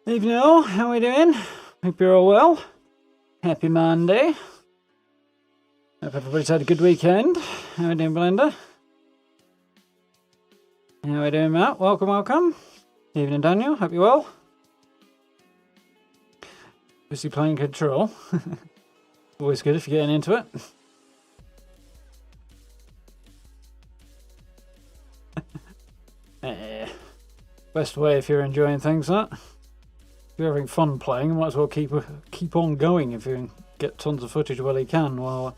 Evening all, how are we doing? Hope you're all well. Happy Monday. Hope everybody's had a good weekend. How are we doing, Belinda? How are we doing, Matt? Welcome, welcome. Evening, Daniel. Hope you're well. Busy playing Control. Always good if you're getting into it. Best way if you're enjoying things, that. If you're having fun playing, you might as well keep on going if you can get tons of footage while you can, while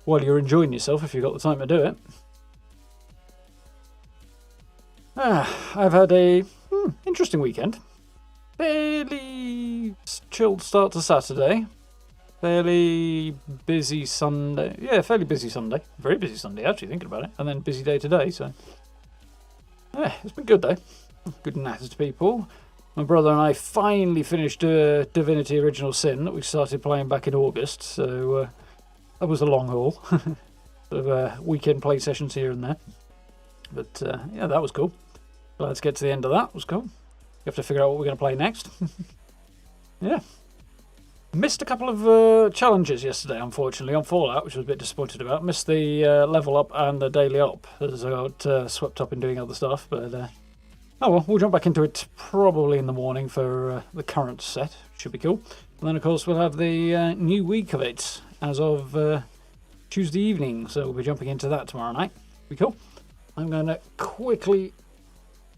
you're enjoying yourself, if you've got the time to do it. I've had a interesting weekend. Fairly chilled start to Saturday. Fairly busy Sunday. Yeah, fairly busy Sunday. Very busy Sunday, actually, thinking about it. And then busy day today, so... yeah, it's been good, though. Good natters to people. My brother and I finally finished Divinity Original Sin that we started playing back in August, so that was a long haul. Sort of weekend play sessions here and there. But yeah, that was cool. Glad to get to the end of that. It was cool. You have to figure out what we're going to play next. Yeah. Missed a couple of challenges yesterday, unfortunately, on Fallout, which I was a bit disappointed about. Missed the level up and the daily up, as I got swept up in doing other stuff. But oh well, we'll jump back into it probably in the morning for the current set. Should be cool. And then, of course, we'll have the new week of it as of Tuesday evening. So we'll be jumping into that tomorrow night. Be cool. I'm going to quickly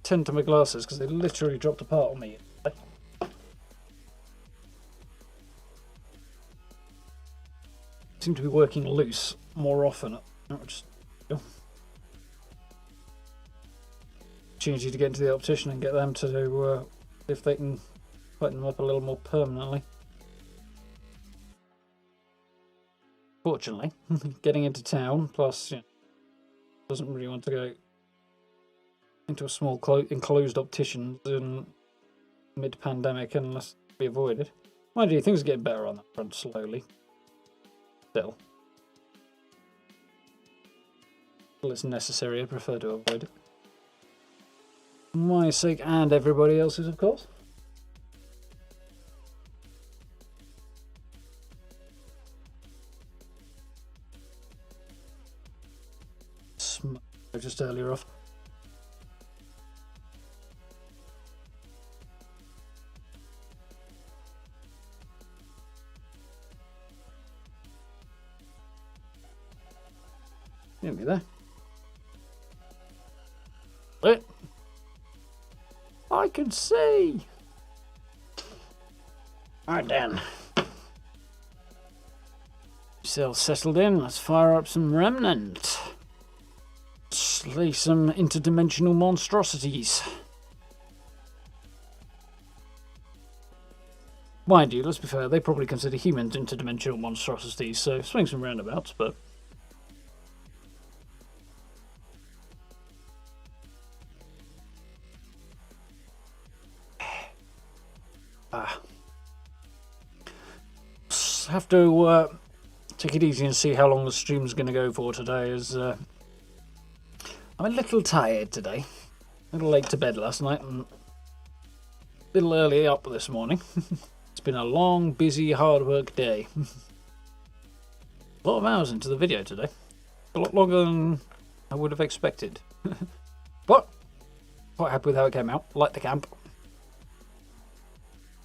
tend to my glasses because they literally dropped apart on me. Seem to be working loose more often. Just opportunity to get into the optician and get them to do, if they can tighten them up a little more permanently. Fortunately, getting into town, plus, doesn't really want to go into a small enclosed optician in mid-pandemic unless we avoid it. Mind you, things are getting better on that front slowly. Still it's necessary. I prefer to avoid it. For my sake and everybody else's, of course. Just earlier off. Nearly there. But I can see. Alright then. Still settled in. Let's fire up some Remnant. Slay some interdimensional monstrosities. Mind you, let's be fair, they probably consider humans interdimensional monstrosities, so swings and roundabouts, but... have to take it easy and see how long the stream's going to go for today, as I'm a little tired today. A little late to bed last night and a little early up this morning. It's been a long, busy, hard work day. A lot of hours into the video today. A lot longer than I would have expected. But quite happy with how it came out. Like the camp.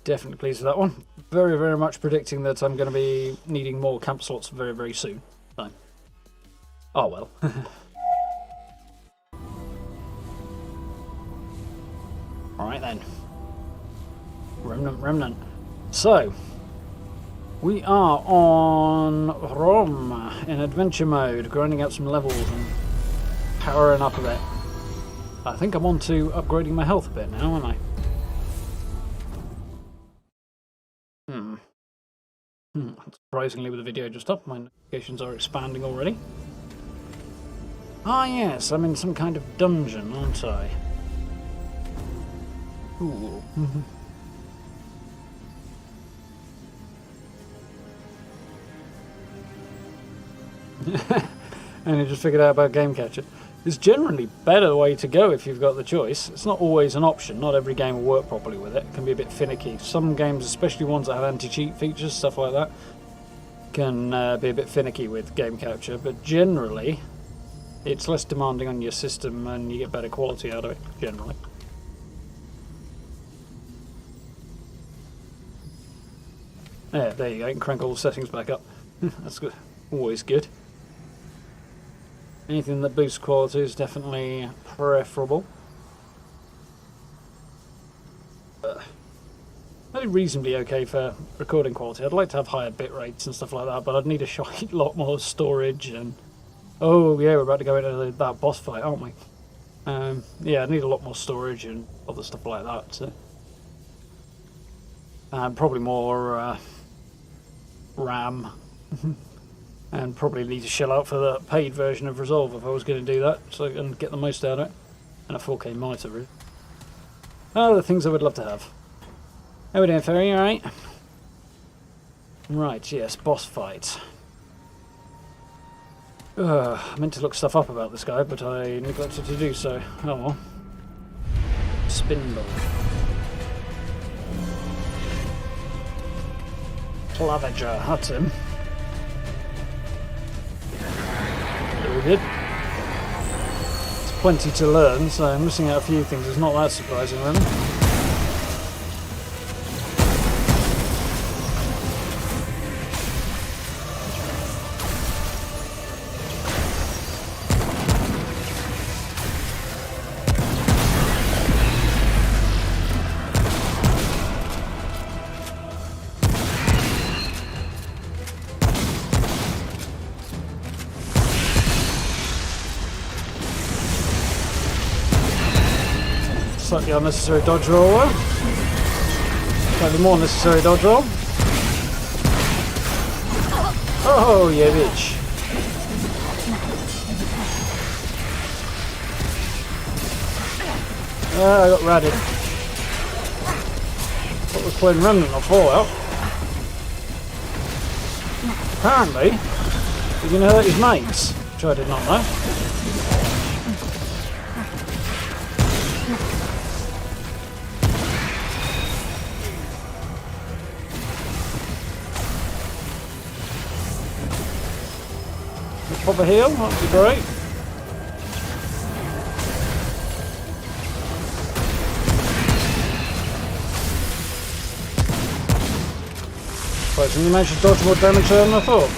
Definitely pleased with that one. Very, very much predicting that I'm going to be needing more camp slots very, very soon. So. Oh well. Alright then. Remnant. So, we are on Rom in adventure mode, grinding out some levels and powering up a bit. I think I'm on to upgrading my health a bit now, aren't I? Surprisingly, with the video just up, my notifications are expanding already. Ah yes, I'm in some kind of dungeon, aren't I? Ooh. And you just figured out about Game Catcher. is generally better way to go if you've got the choice. It's not always an option. Not every game will work properly with it. It can be a bit finicky. Some games, especially ones that have anti-cheat features, stuff like that, can be a bit finicky with game capture, but generally it's less demanding on your system and you get better quality out of it, generally. Yeah, there you go. You can crank all the settings back up. That's good. Always good. Anything that boosts quality is definitely preferable. Only reasonably okay for recording quality. I'd like to have higher bit rates and stuff like that, but I'd need a shite lot more storage and... Oh yeah, we're about to go into that boss fight, aren't we? Yeah, I need a lot more storage and other stuff like that. So. And probably more RAM. And probably need to shell out for the paid version of Resolve if I was going to do that, so I can get the most out of it. And a 4K monitor, really. Oh, the things I would love to have. How are we doing, Ferry? Alright? Right, yes, boss fight. I meant to look stuff up about this guy, but I neglected to do so. Oh well. Spindle. Clavager, that's him. Very good. There's plenty to learn, so I'm missing out a few things. It's not that surprising, really. Slightly unnecessary dodge roll. Slightly more necessary dodge roll. Oh, yeah, bitch. I got ratted. Thought was playing Remnant or Fallout. Apparently, he's going to hurt his mates, which I did not know. Pop a heal, that'd be great. Surprisingly, you managed to dodge more damage there than I thought.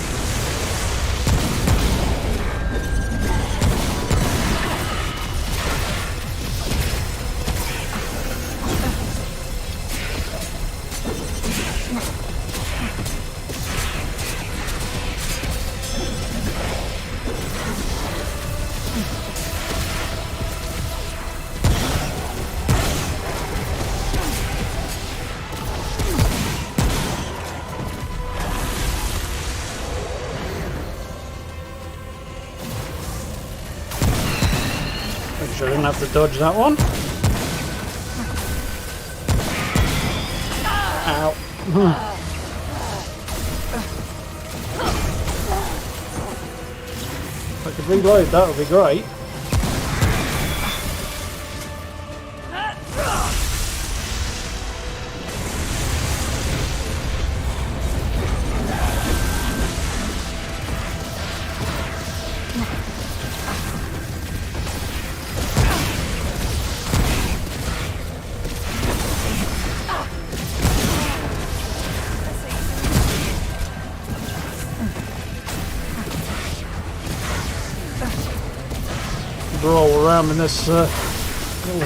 Sure, I didn't have to dodge that one. Ow. If I could reload, that would be great. Roll around in this little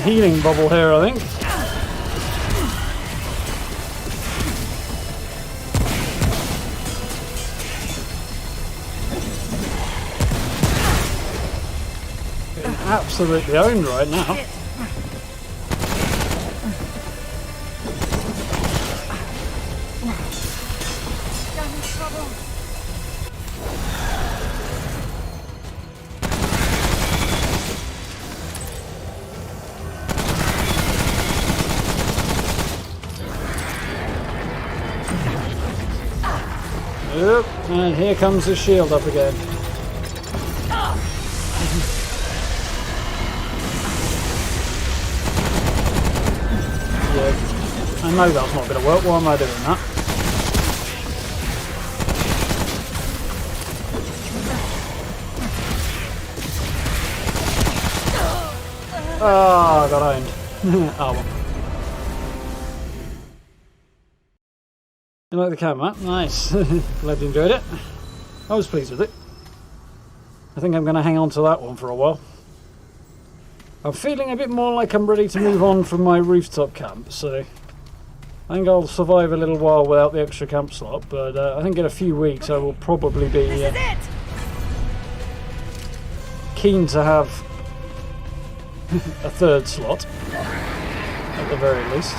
healing bubble here, I think. Getting absolutely owned right now. Yep, and here comes the shield up again. I know that's not going to work. Why am I doing that? Ah, I got owned. Oh well. You like the camera? Nice. Glad you enjoyed it. I was pleased with it. I think I'm going to hang on to that one for a while. I'm feeling a bit more like I'm ready to move on from my rooftop camp, so I think I'll survive a little while without the extra camp slot, but I think in a few weeks I will probably be keen to have a third slot, at the very least.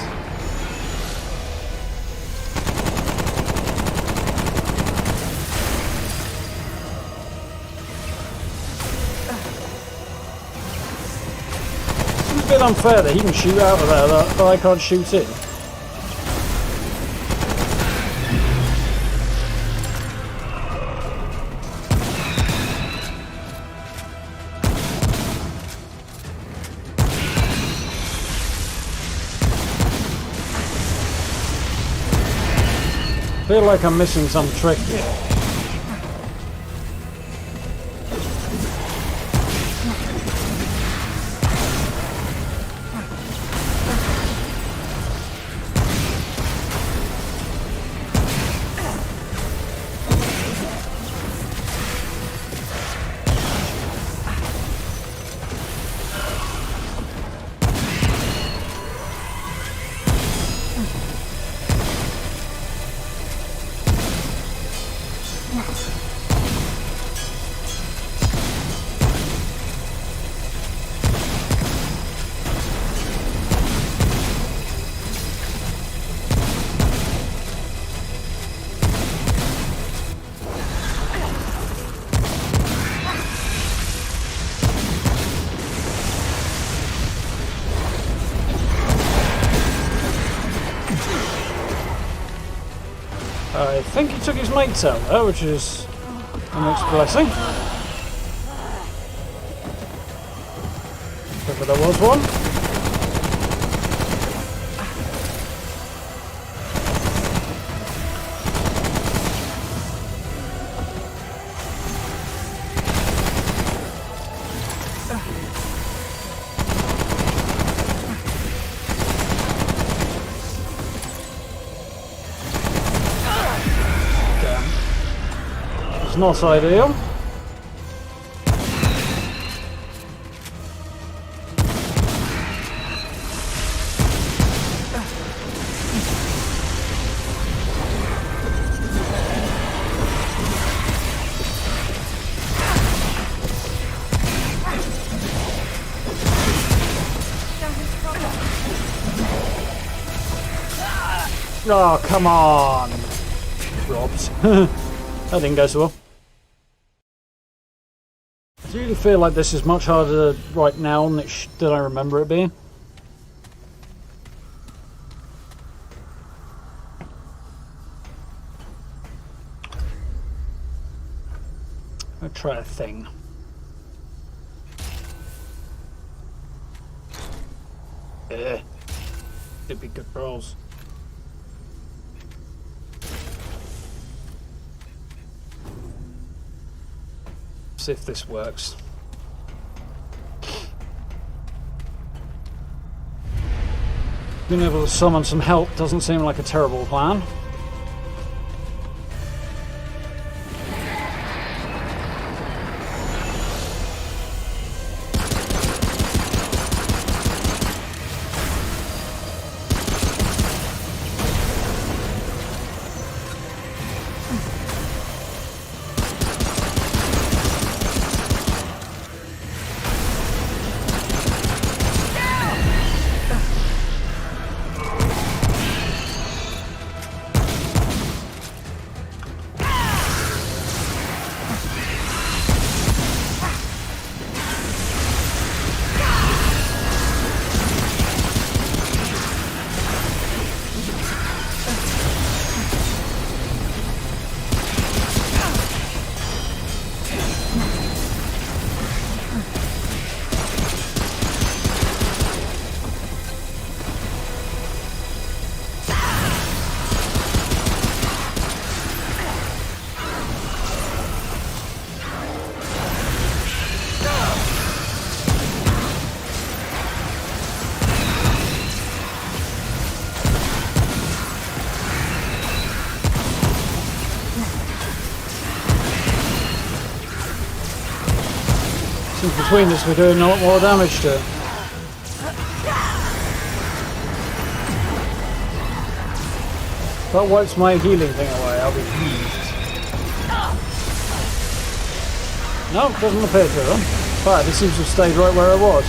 It's a bit unfair that he can shoot out of there that I can't shoot in. I feel like I'm missing some trick here. I think he took his mates out there, which is a mixed blessing. If there was one. It's not ideal. Oh, come on. Robbed. That didn't go so well. I really feel like this is much harder right now than I remember it being. I'll try a thing. Yeah, it'd be good rolls. See if this works. Being able to summon some help doesn't seem like a terrible plan. between us, we're doing a lot more damage to it. That wipes my healing thing away, I'll be pleased. No, it doesn't appear to them. But it seems to have stayed right where it was.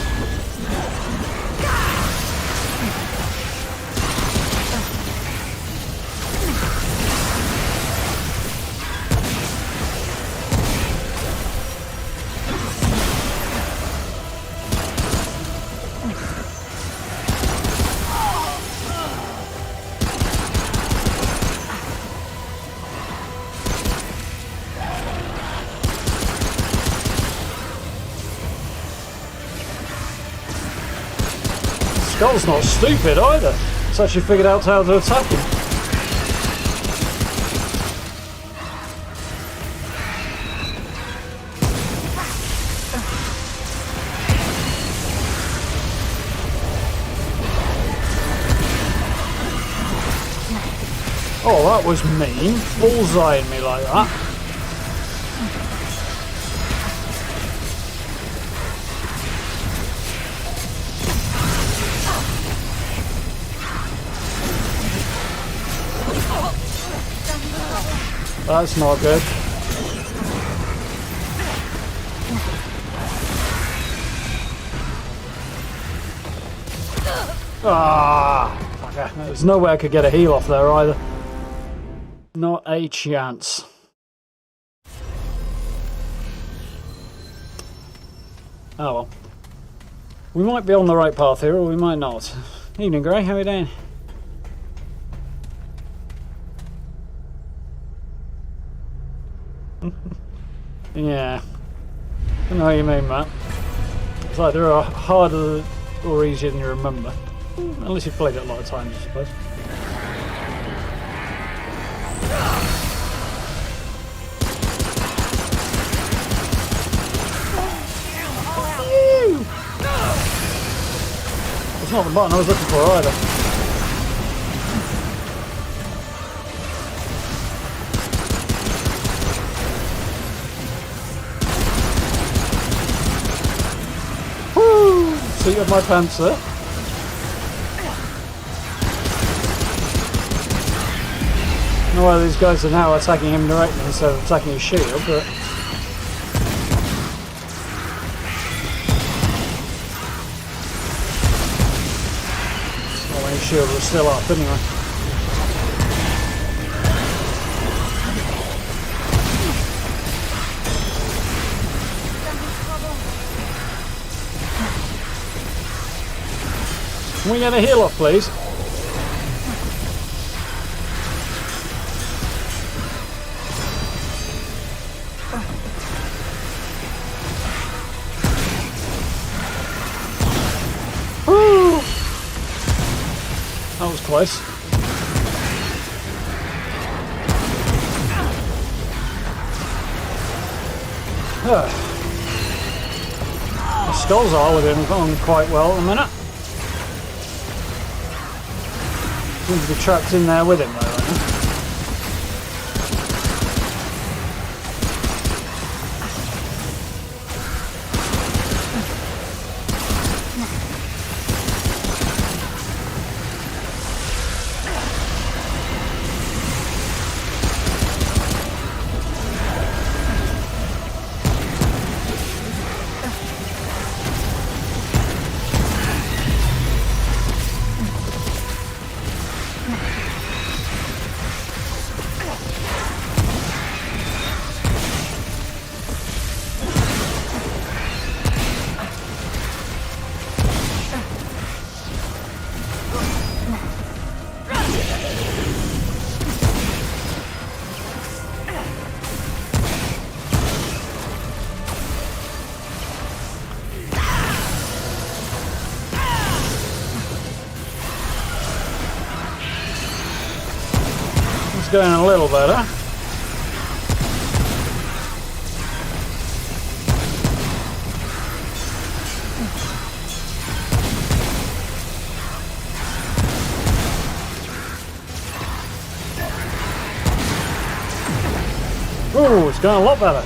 Skull's not stupid either. It's actually figured out how to attack him. Oh, that was mean. Bullseyeing me like that. That's not good. Ah, fucker. There's no way I could get a heal off there either. Not a chance. Oh well. We might be on the right path here, or we might not. Evening, Grey. How are you doing? Yeah, I know what you mean, Matt. It's like they're harder or easier than you remember. Unless you've played it a lot of times, I suppose. It's not the button I was looking for either. Seat of my pants there. I don't know why these guys are now attacking him directly instead of attacking his shield, but well, his shield was still up anyway. Can we get a heal off, please? Woo! That was close. The skulls are with him going quite well at the minute. Seems to be trapped in there with him though, right now. Going a little better. Ooh, it's going a lot better.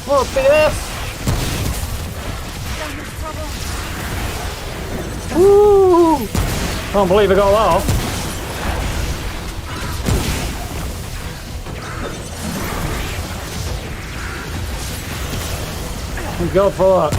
What the F? Woo! Can't believe I got that off. Thank God for that.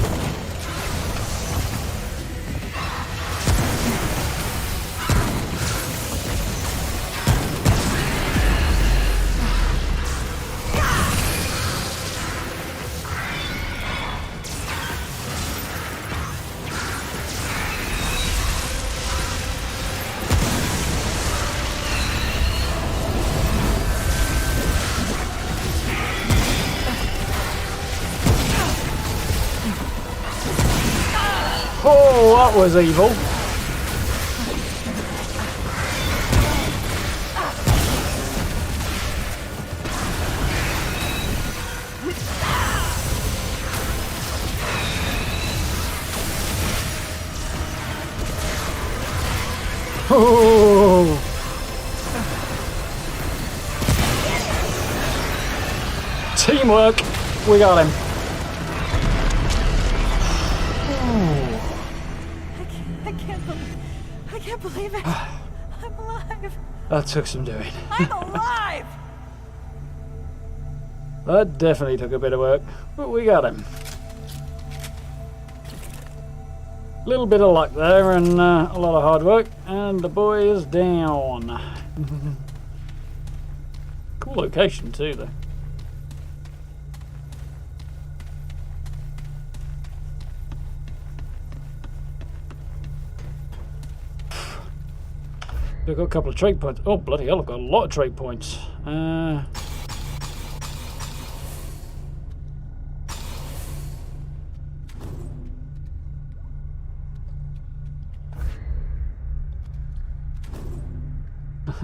Oh, that was evil. Oh. Teamwork. We got him. I can't believe it. I'm alive. That took some doing. I'm alive. That definitely took a bit of work, but we got him. Little bit of luck there and a lot of hard work, and the boy is down. Cool location too, though. I've got a couple of trade points. Oh, bloody hell, I've got a lot of trade points. I've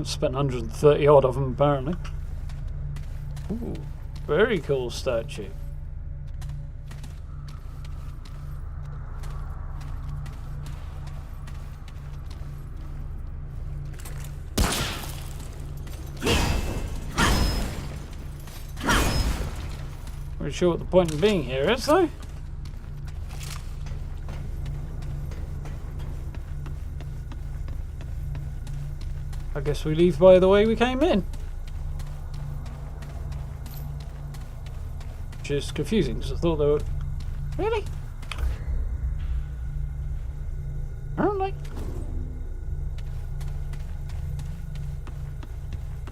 spent 130 odd of them, apparently. Ooh, very cool statue. Not sure what the point in being here is, though. I guess we leave by the way we came in. Which is confusing, because I thought they were... Really? Apparently.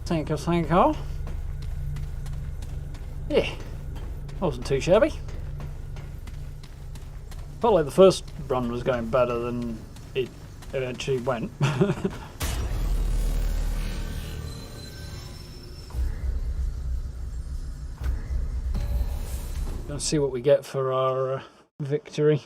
Thank you. Yeah. Wasn't too shabby. Felt like the first run was going better than it eventually went. Let's see what we get for our victory.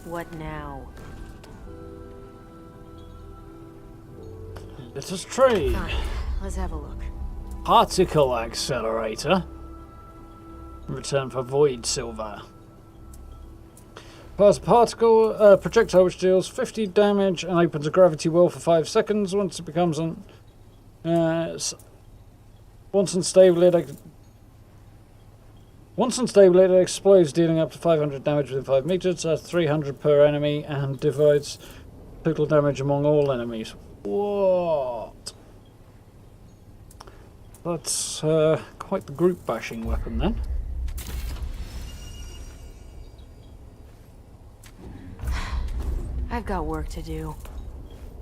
What now? Let us trade. Fine. Let's have a look. Particle accelerator. In return for void silver. Fires a particle projectile which deals 50 damage and opens a gravity well for 5 seconds. Once it becomes once unstable, it explodes, dealing up to 500 damage within 5 meters. That's 300 per enemy and divides total damage among all enemies. What? That's quite the group bashing weapon then. I've got work to do.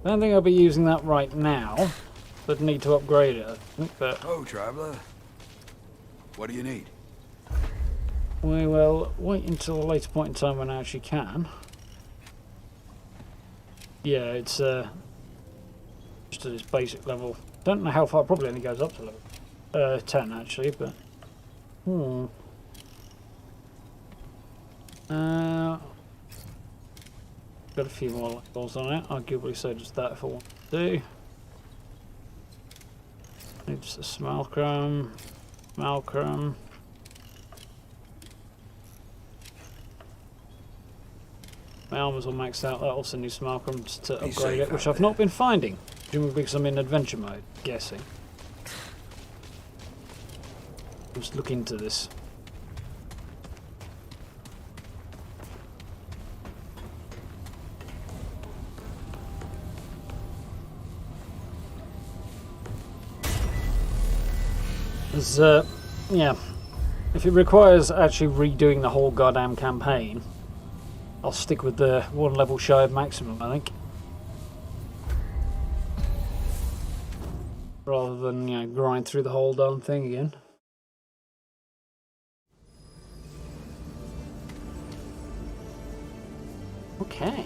I don't think I'll be using that right now, but need to upgrade it, I think. But Oh, traveler. What do you need? we will wait until a later point in time when I actually can. Yeah, it's just at its basic level. Don't know how far. Probably only goes up to level 10 actually, but got a few more light bulbs on it. Arguably so does that if I want to do. Needs a Malcolm. Malcolm. My armor's all maxed out. That also needs Malcolm to upgrade it, which I've not been finding. Presumably because I'm in adventure mode, guessing. Let's look into this. Yeah, if it requires actually redoing the whole goddamn campaign, I'll stick with the one level shy of maximum, I think. Rather than, you know, grind through the whole darn thing again. Okay.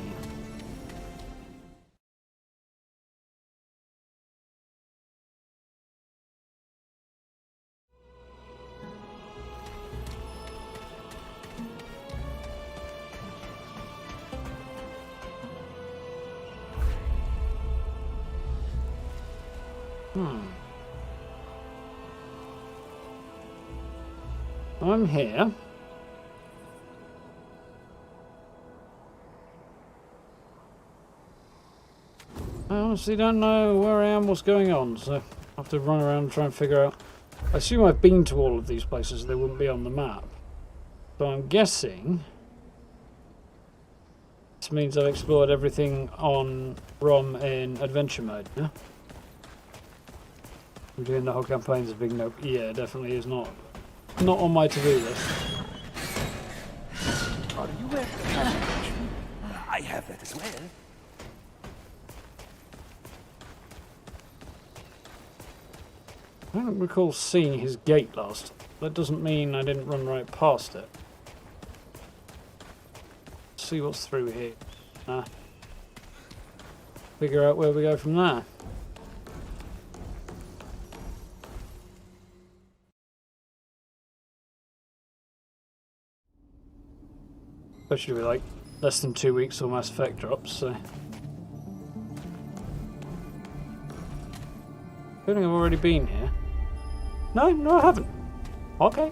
I'm here. I honestly don't know where I am, what's going on, so I have to run around and try and figure out. I assume I've been to all of these places, they wouldn't be on the map. So I'm guessing this means I've explored everything on ROM in adventure mode, yeah? I'm doing the whole campaign's a big no. Yeah, definitely is not on my to-do list. Are you wearing a camouflage? I have that as well. I don't recall seeing his gate last. That doesn't mean I didn't run right past it. Let's see what's through here. Figure out where we go from there. Especially with like less than 2 weeks till Mass Effect drops, so. I think I've already been here. No, I haven't. Okay.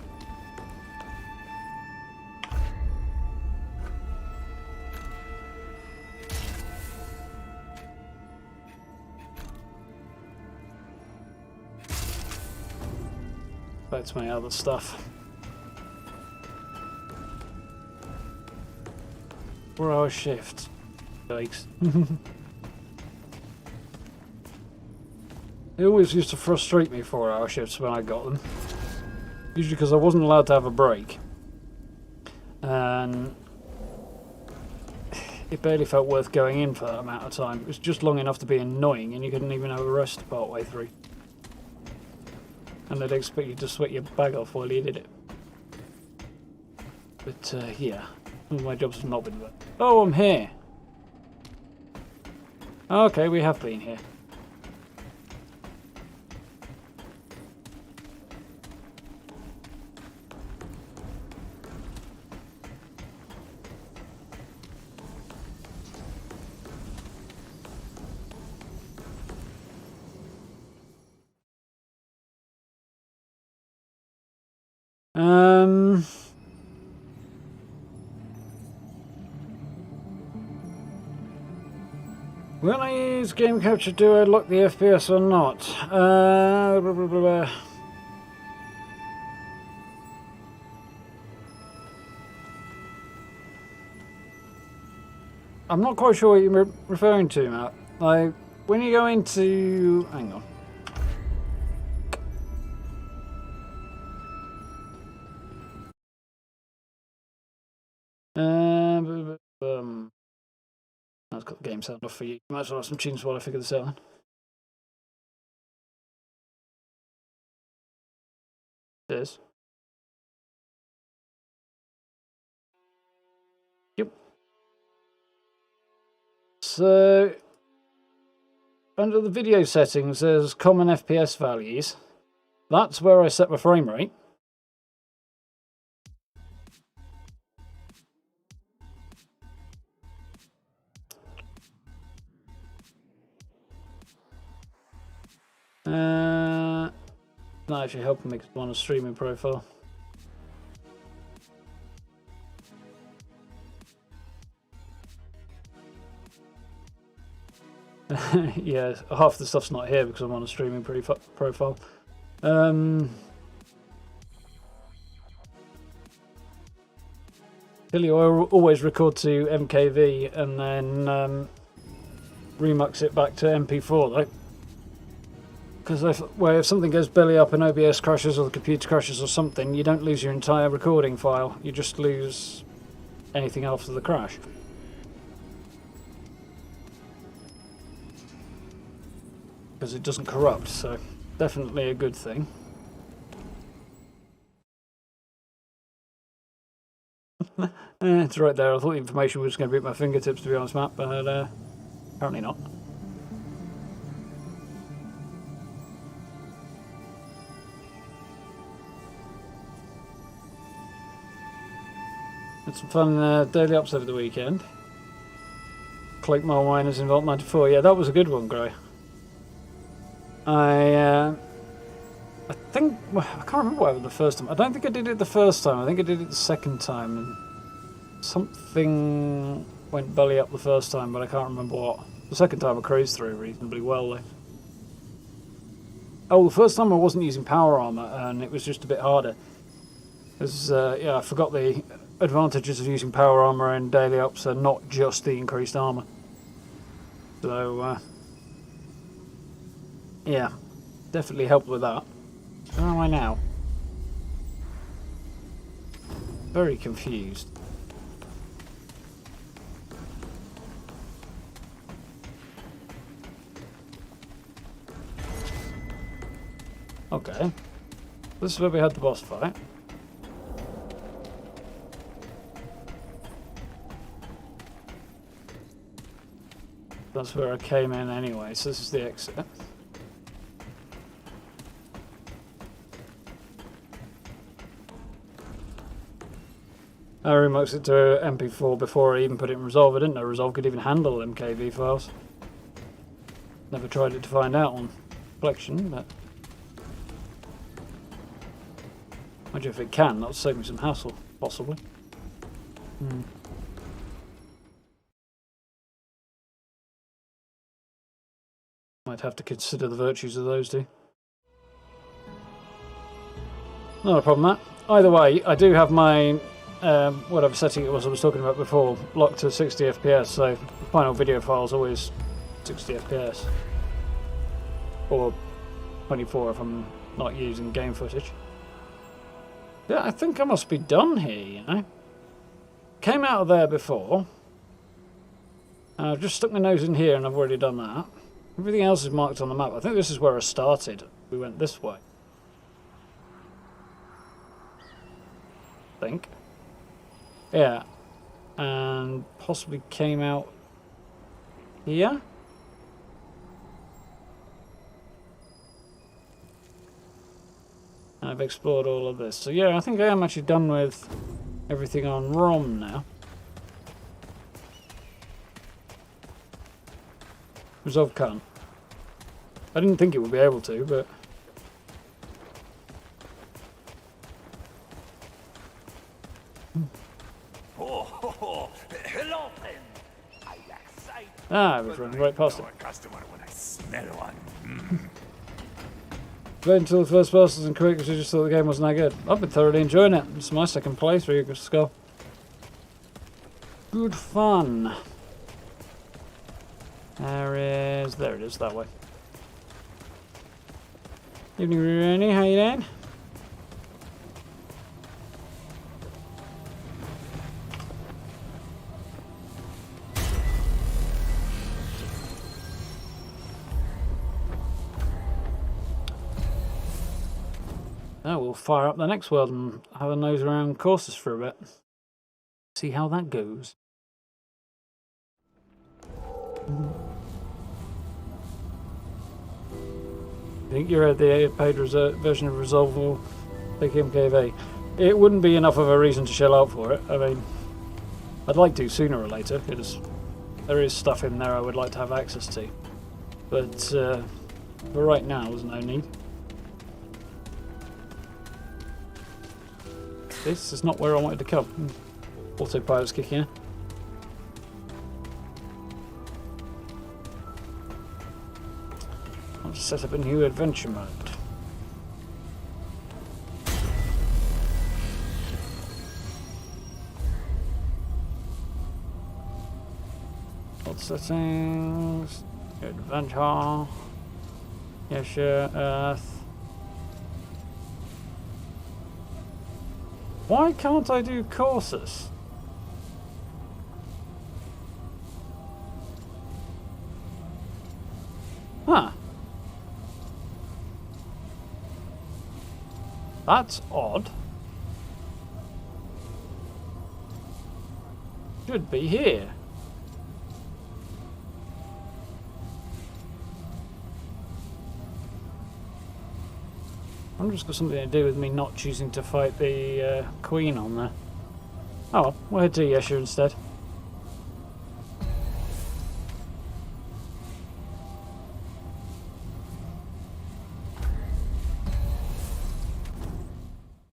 Back to my other stuff. 4-hour shift. Yikes. It always used to frustrate me 4-hour shifts when I got them. Usually because I wasn't allowed to have a break. And it barely felt worth going in for that amount of time. It was just long enough to be annoying and you couldn't even have a rest part way through. And they'd expect you to sweat your bag off while you did it. But yeah, some of my jobs have not been that. Oh, I'm here. Okay, we have been here. When I use game capture, do I lock the FPS or not? Blah, blah, blah. I'm not quite sure what you're referring to, Matt. Like, when you go into... Hang on. I've got the game sound off for you. Might as well have some tunes while I figure this out then. It is. Yep. So, under the video settings, there's common FPS values. That's where I set my frame rate. Not actually helping me because I'm on a streaming profile. Yeah, half the stuff's not here because I'm on a streaming profile. Hilly always record to MKV and then remux it back to MP4 though. Because if something goes belly up and OBS crashes or the computer crashes or something, you don't lose your entire recording file. You just lose anything after the crash. Because it doesn't corrupt, so definitely a good thing. It's right there. I thought the information was going to be at my fingertips, to be honest, Matt, but apparently not. Had some fun daily ups over the weekend. Cloak Mile Miners in Vault 94. Yeah, that was a good one, Gray. I think, well, I can't remember what happened the first time. I don't think I did it the first time. I think I did it the second time. And something went belly up the first time, but I can't remember what. The second time I cruised through reasonably well, though. Oh, the first time I wasn't using power armor, and it was just a bit harder. Because, yeah, I forgot the advantages of using power armor and daily ups are not just the increased armor. So, yeah, definitely helped with that. Where am I now? Very confused. Okay. This is where we had the boss fight. That's where I came in anyway, so this is the exit. I remoxed it to MP4 before I even put it in Resolve. I didn't know Resolve could even handle MKV files. Never tried it to find out on Collection, but imagine if it can, that'll save me some hassle, possibly. Might have to consider the virtues of those two. Not a problem, Matt. Either way, I do have my whatever setting it was I was talking about before locked to 60 FPS, so the final video file is always 60 FPS. Or 24 if I'm not using game footage. Yeah, I think I must be done here, you know. Came out of there before. I've just stuck my nose in here and I've already done that. Everything else is marked on the map. I think this is where I started. We went this way. I think. Yeah. And possibly came out here. I've explored all of this. So yeah, I think I am actually done with everything on ROM now. Resolve can't. I didn't think it would be able to, but... Hello, friend. I excite. Ah, I was running right past it. Customer when I smell one. Played until the first boss wasn't quick because I just thought the game wasn't that good. I've been thoroughly enjoying it. It's my second playthrough of Skull. Good fun. There it is, that way. Evening, Rooney, how you doing? Oh, we'll fire up the next world and have a nose around courses for a bit. See how that goes. I think you're at the paid version of Resolve or take MKV. It wouldn't be enough of a reason to shell out for it. I mean, I'd like to sooner or later, because there is stuff in there I would like to have access to. But But right now, there's no need. This is not where I wanted to come. Autopilot's kicking in. I'll just set up a new adventure mode. What settings? Adventure. Yeah, sure. Earth. Why can't I do courses? Huh. That's odd. Should be here. I wonder if it's got something to do with me not choosing to fight the Queen on there. Oh well, we'll head to Yesha instead.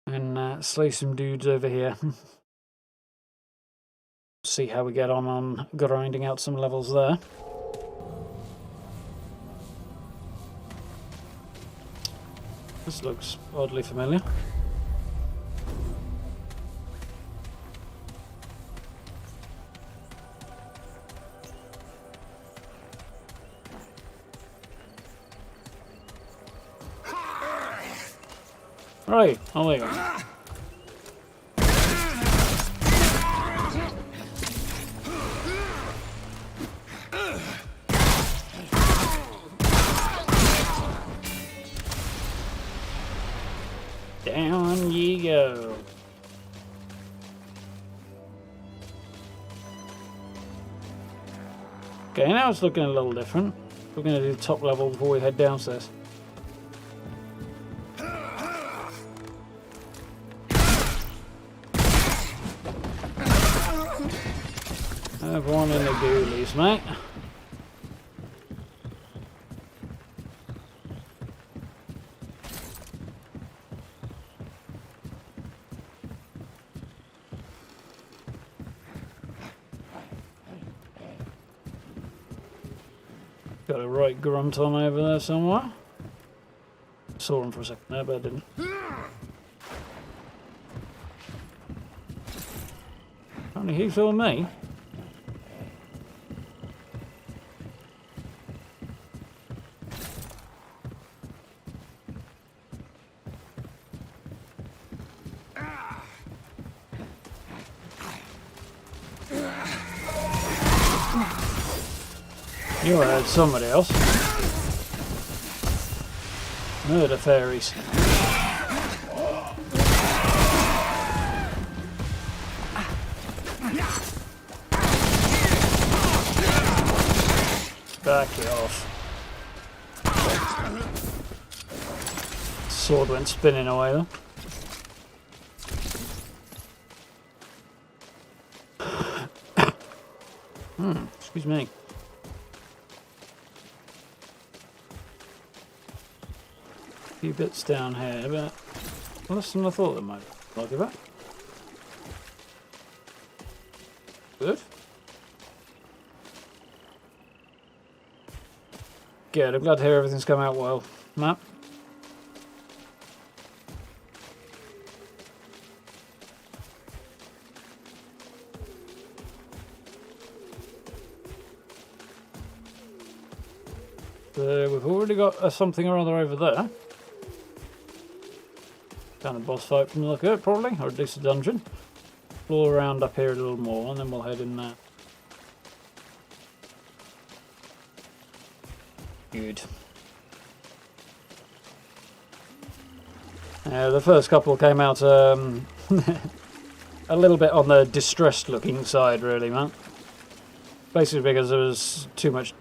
And slay some dudes over here. See how we get on grinding out some levels there. This looks oddly familiar. Right, oh there you go. Down ye go. Okay, now it's looking a little different. We're going to do the top level before we head downstairs. Everyone in the ghoulies, mate. Got a right grunt on over there somewhere. Saw him for a second there, but I didn't. Only he saw me. You heard somebody else. Murder fairies. Back it off. Sword went spinning away though. Excuse me. A few bits down here, but less than I thought there might be. I'll give it. Good. Good, I'm glad to hear everything's come out well. Matt? So we've already got something or other over there. Kind of boss fight from the look of it, probably, or at least a dungeon. Explore around up here a little more, and then we'll head in there. Good. The first couple came out a little bit on the distressed looking side, really, man. Basically because there was too much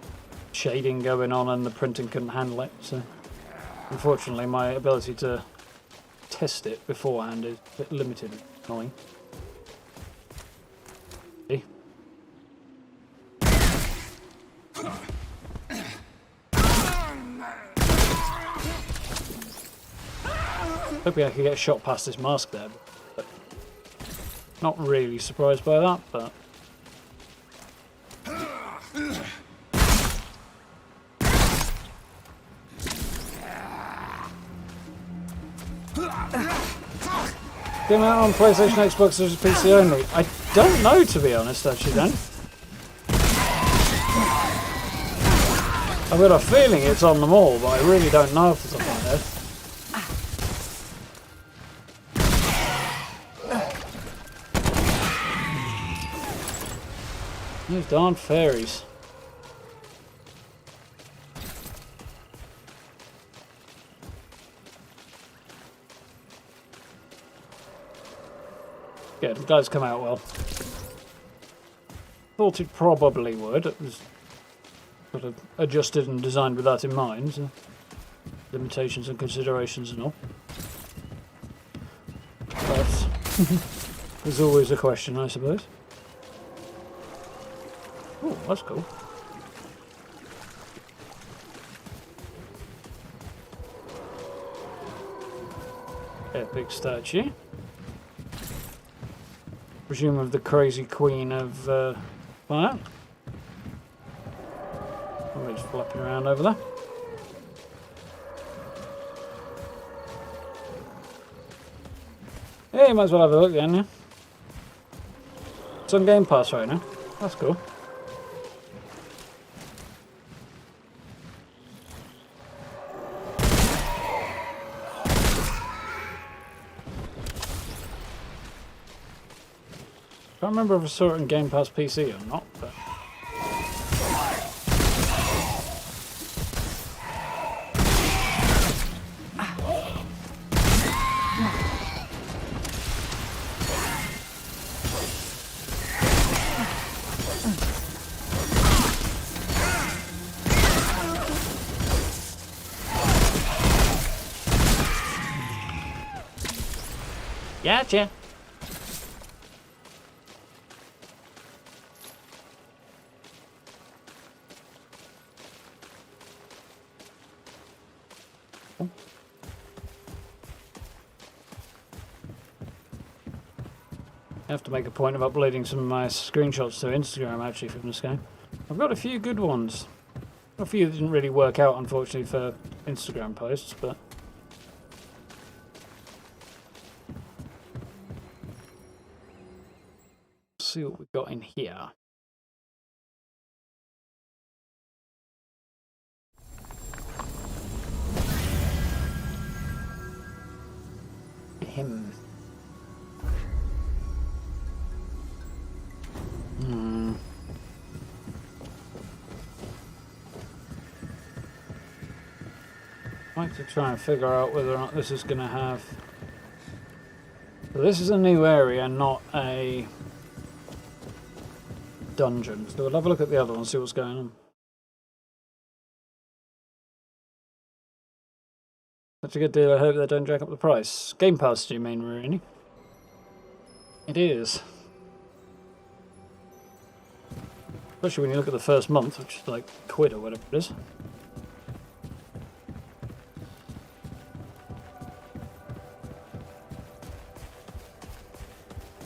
shading going on and the printing couldn't handle it, so unfortunately my ability to test it beforehand is a bit limited. Annoying. See? Hoping I could get shot past this mask there. But not really surprised by that, but... Came out on PlayStation, Xbox, or PC only? I don't know, to be honest, actually, then. I've got a feeling it's on them all, but I really don't know off the top of my head. Those darn fairies. Yeah, the guys come out well. Thought it probably would. It was sort of adjusted and designed with that in mind. So limitations and considerations and all. But there's always a question, I suppose. Oh, that's cool. Epic statue. Presume of the crazy queen of fire. Oh, he's flopping around over there. Yeah, you might as well have a look then, yeah. It's on Game Pass right now. That's cool. I can't remember if I saw it in Game Pass PC or not, but... Gotcha! I have to make a point of uploading some of my screenshots to Instagram actually from this game. I've got a few good ones. A few that didn't really work out unfortunately for Instagram posts, but... Let's see what we've got in here. Him. I'd like to try and figure out whether or not this is going to have... So this is a new area, not a dungeon. So we'll have a look at the other one and see what's going on. That's a good deal. I hope they don't jack up the price. Game Pass, do you mean, really? It is. Especially when you look at the first month, which is like quid or whatever it is.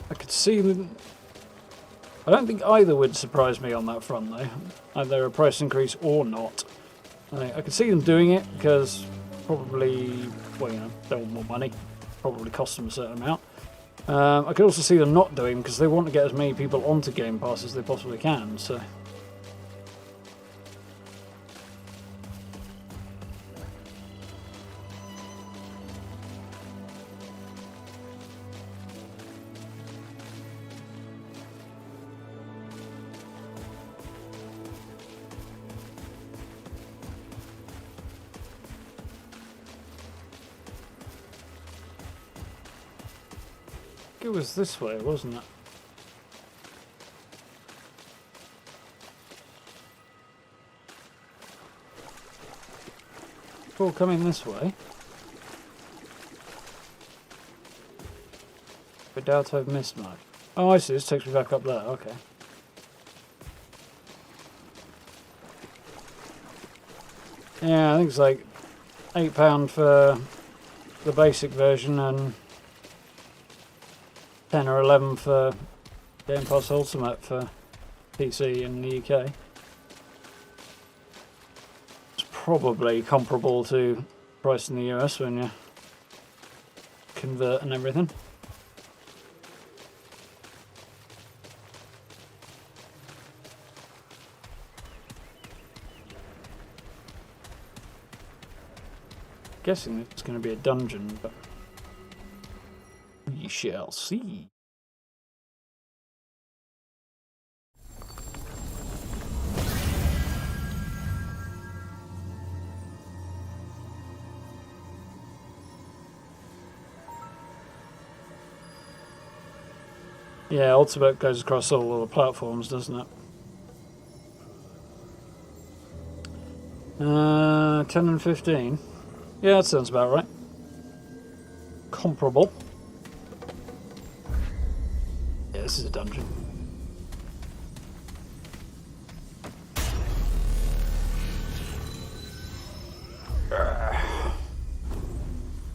I could see them. I don't think either would surprise me on that front, though. Either a price increase or not. I could see them doing it because probably, well, you know, they want more money. Probably cost them a certain amount. I could also see them not doing because they want to get as many people onto Game Pass as they possibly can. So. It was this way, wasn't it? It's all coming this way. I doubt I've missed much. Oh, I see. This takes me back up there. Okay. Yeah, I think it's like £8 for the basic version and 10 or 11 for Game Pass Ultimate for PC in the UK. It's probably comparable to price in the US when you convert and everything. Guessing it's going to be a dungeon, but we shall see. Yeah, Ultimate goes across all of the platforms, doesn't it? 10 and 15. Yeah, that sounds about right. Comparable. Yeah, this is a dungeon.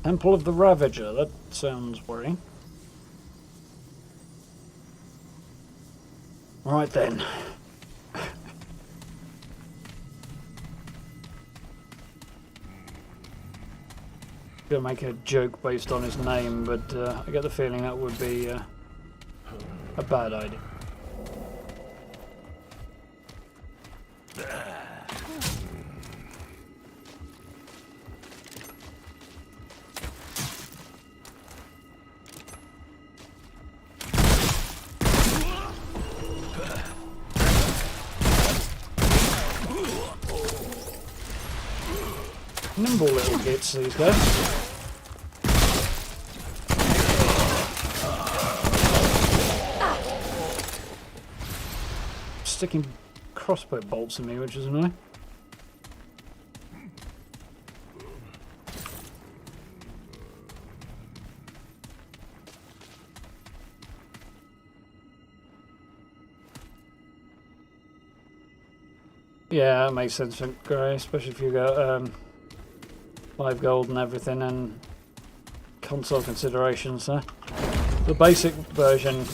Temple of the Ravager, that sounds worrying. Right then. Gonna make a joke based on his name, but I get the feeling that would be a bad idea. Nimble little gits, these guys. Sticking crossbow bolts in me, which is annoying. Yeah, that makes sense, Grey, especially if you got 5 gold and everything and console considerations there. The basic version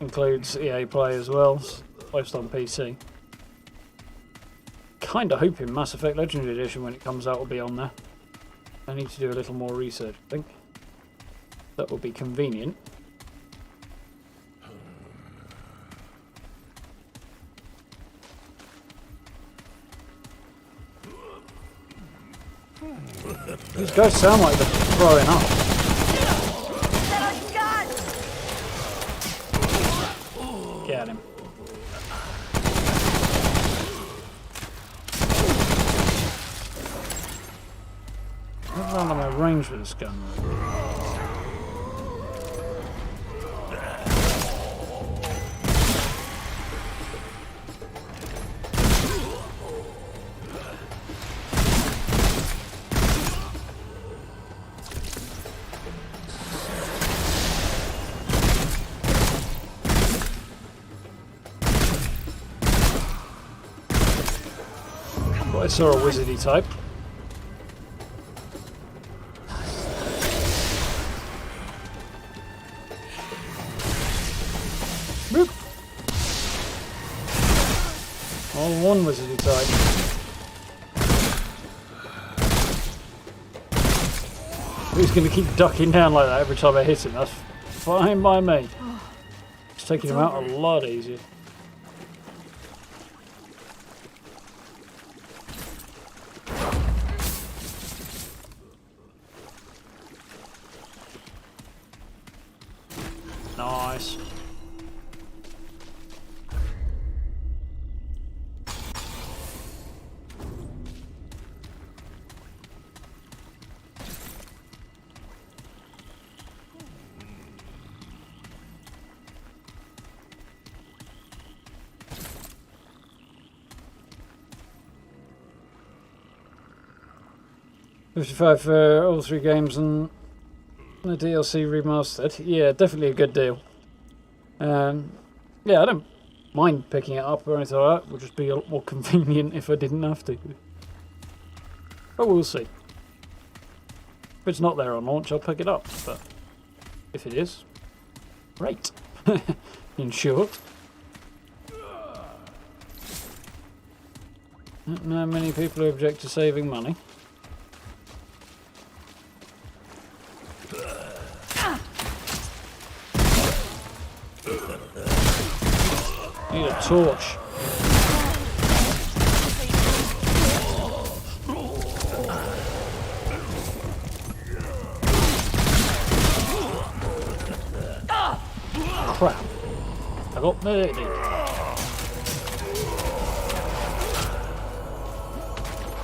includes EA Play as well, based on PC. Kinda hoping Mass Effect Legendary Edition when it comes out will be on there. I need to do a little more research, I think. That would be convenient. These guys sound like they're throwing up. Get him. What's out of my range with this gun? I saw a wizardy type. Boop. All one wizardy type. He's going to keep ducking down like that every time I hit him. That's fine by me. It's taking him out a lot easier. Nice. $55 for all 3 games and the DLC remastered. Yeah, definitely a good deal. Yeah, I don't mind picking it up or anything like that. It would just be a lot more convenient if I didn't have to. But we'll see. If it's not there on launch, I'll pick it up. But if it is, great. In short. Not know many people who object to saving money. Need a torch. Crap. I got murdered.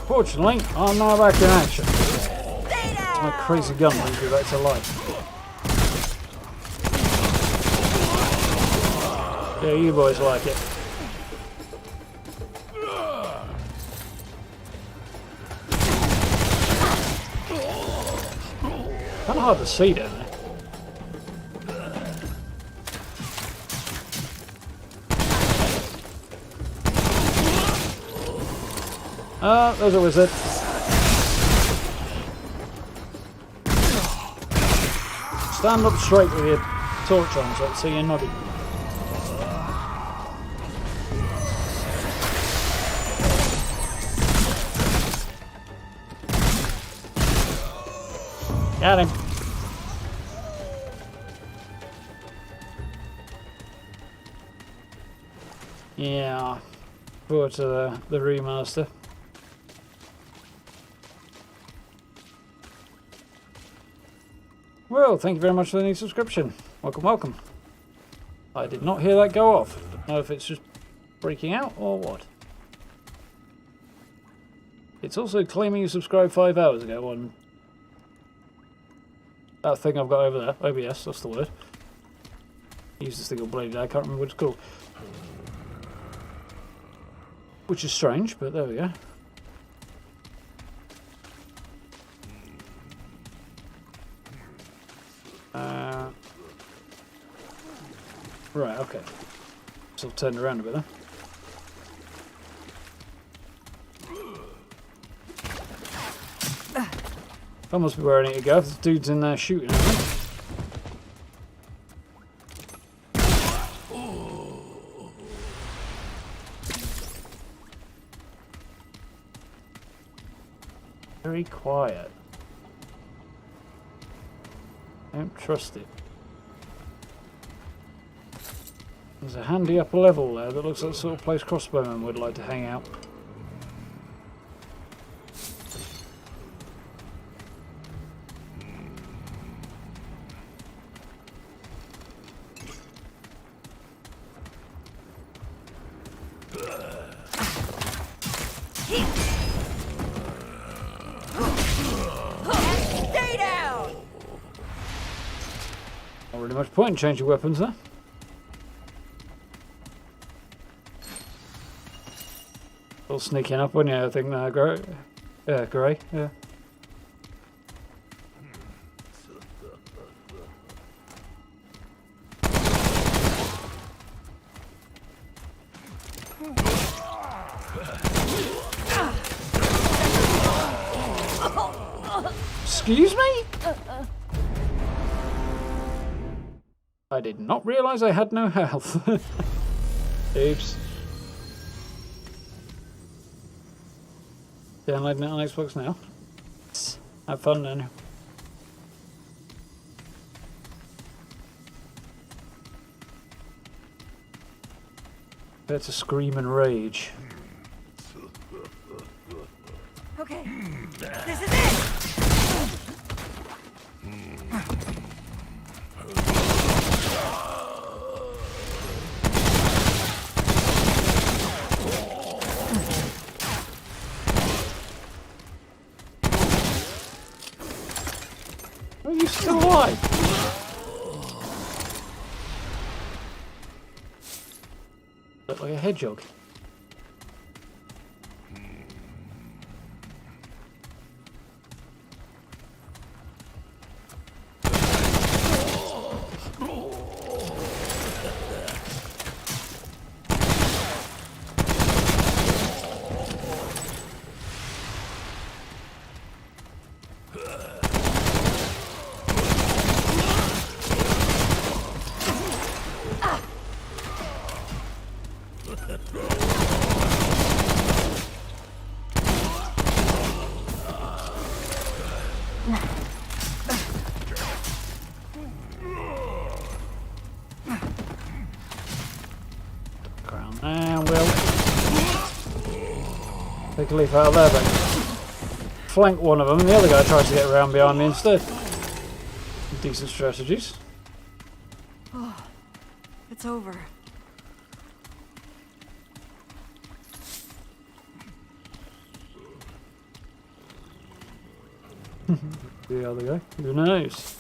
Fortunately, I'm now back in action. My crazy gun brings me back to life. Yeah, you boys like it. Kind of hard to see down there. There's a wizard. Stand up straight with your torch on so I can see your noddy. Got him. Yeah. Forward to the remaster. Well, thank you very much for the new subscription. Welcome, welcome. I did not hear that go off. Don't know if it's just breaking out or what. It's also claiming you subscribed 5 hours ago on that thing I've got over there. OBS, that's the word. I use this thing all bloody day, I can't remember what it's called. Which is strange, but there we go. Right, okay. Still turned around a bit then. That must be where I need to go. This dude's in there shooting at me. Very quiet. Don't trust it. There's a handy upper level there that looks like the sort of place crossbowmen would like to hang out. Stay down! Not really much point in changing weapons there. All sneaking up on you, I think, Grey. Yeah, Grey, yeah. Excuse me? I did not realise I had no health. Oops. Downloading it on Xbox now. Have fun then. Prepare to scream and rage. Okay, this is it! Are you still alive? Look like a hedgehog. Ground and we'll take a leaf out of there, but flank one of them and the other guy tries to get around behind me instead. Decent strategies. Oh, it's over. The other guy, who knows?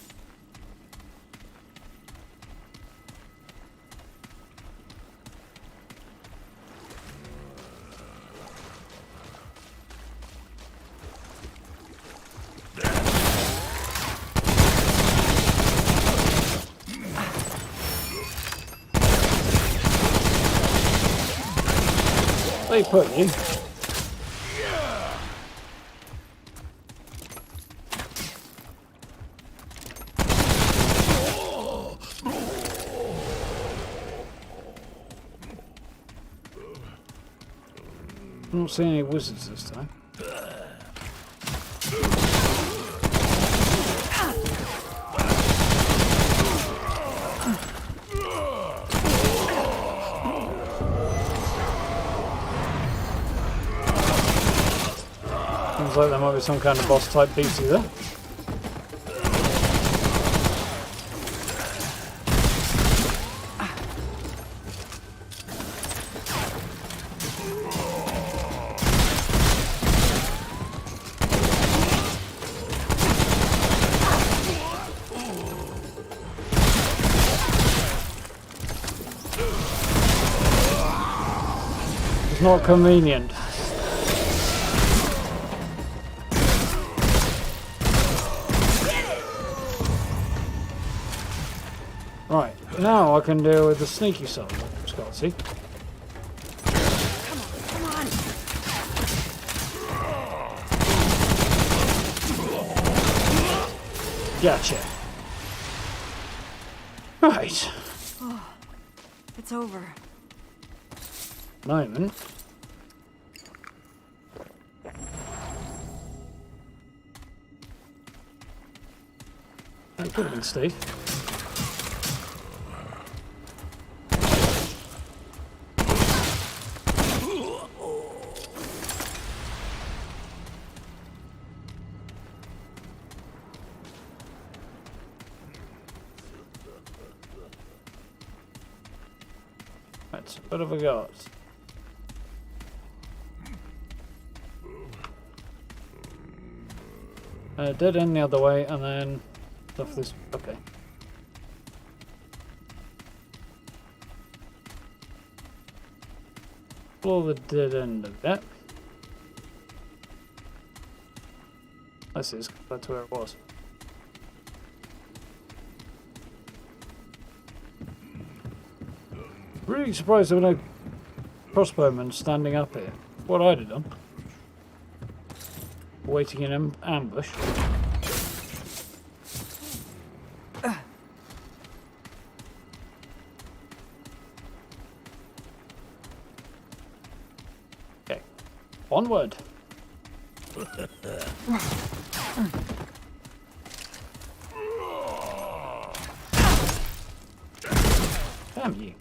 They put you. I'm not seeing any wizards this time. Seems like there might be some kind of boss type beastie there. It's not convenient. Right, now I can deal with the sneaky side of Scotty. Come on. Gotcha. Right. Oh, it's over. Moment. That could have been Steve. Right, what have we got? Dead end the other way, and then stuff this. Okay. Explore the dead end of that. I see, it's back to where it was. Really surprised there were no crossbowmen standing up here. What I'd have done. Waiting in ambush. Okay. Onward. Damn you.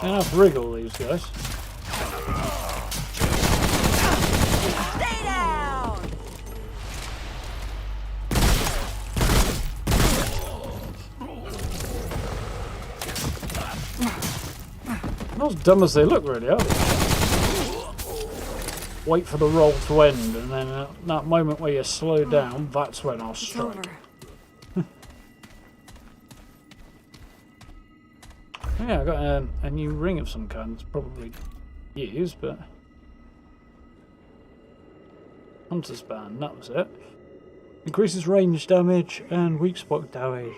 Enough wriggle these guys. Stay down! Not as dumb as they look, really, are they? Wait for the roll to end, and then at that moment where you slow down, that's when I'll It's strike. over. Yeah, I got a new ring of some kind. It's probably used, but Hunter's Band, that was it. Increases range damage and weak spot damage.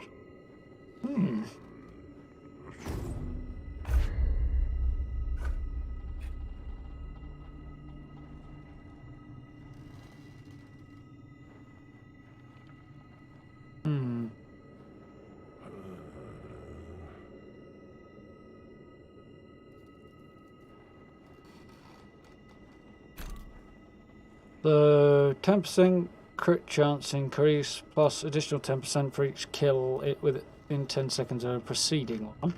The 10% crit chance increase plus additional 10% for each kill it within 10 seconds of a preceding one.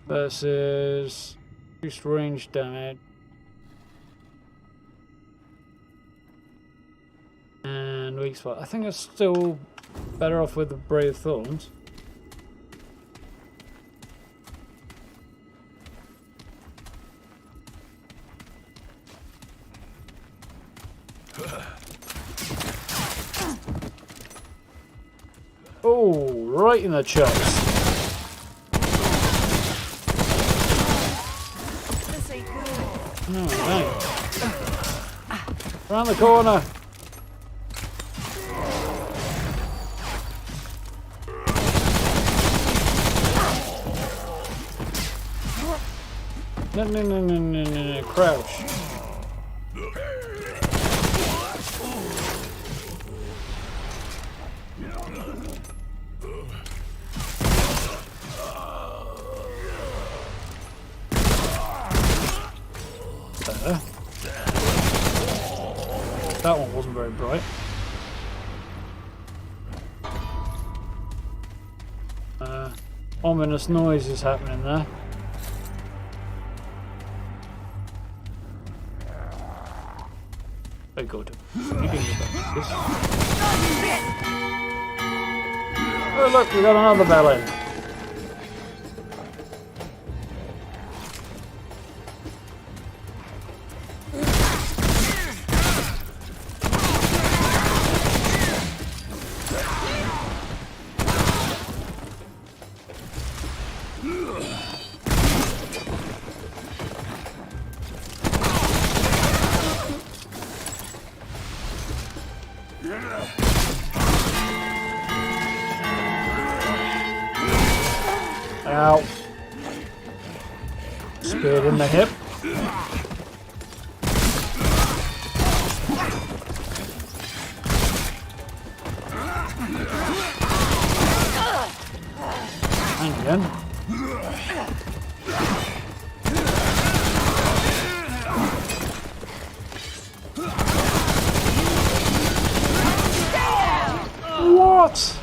Versus reduced range damage. And weak spot. I think it's still better off with the Brave Thorns. Oh, right in the chest. This ain't good. No, no. Around the corner. No, crouch. There. That one wasn't very bright. Ominous noises happening there. Very good. Oh look, we got another bell in. Ow. Speared in the hip. And again. What?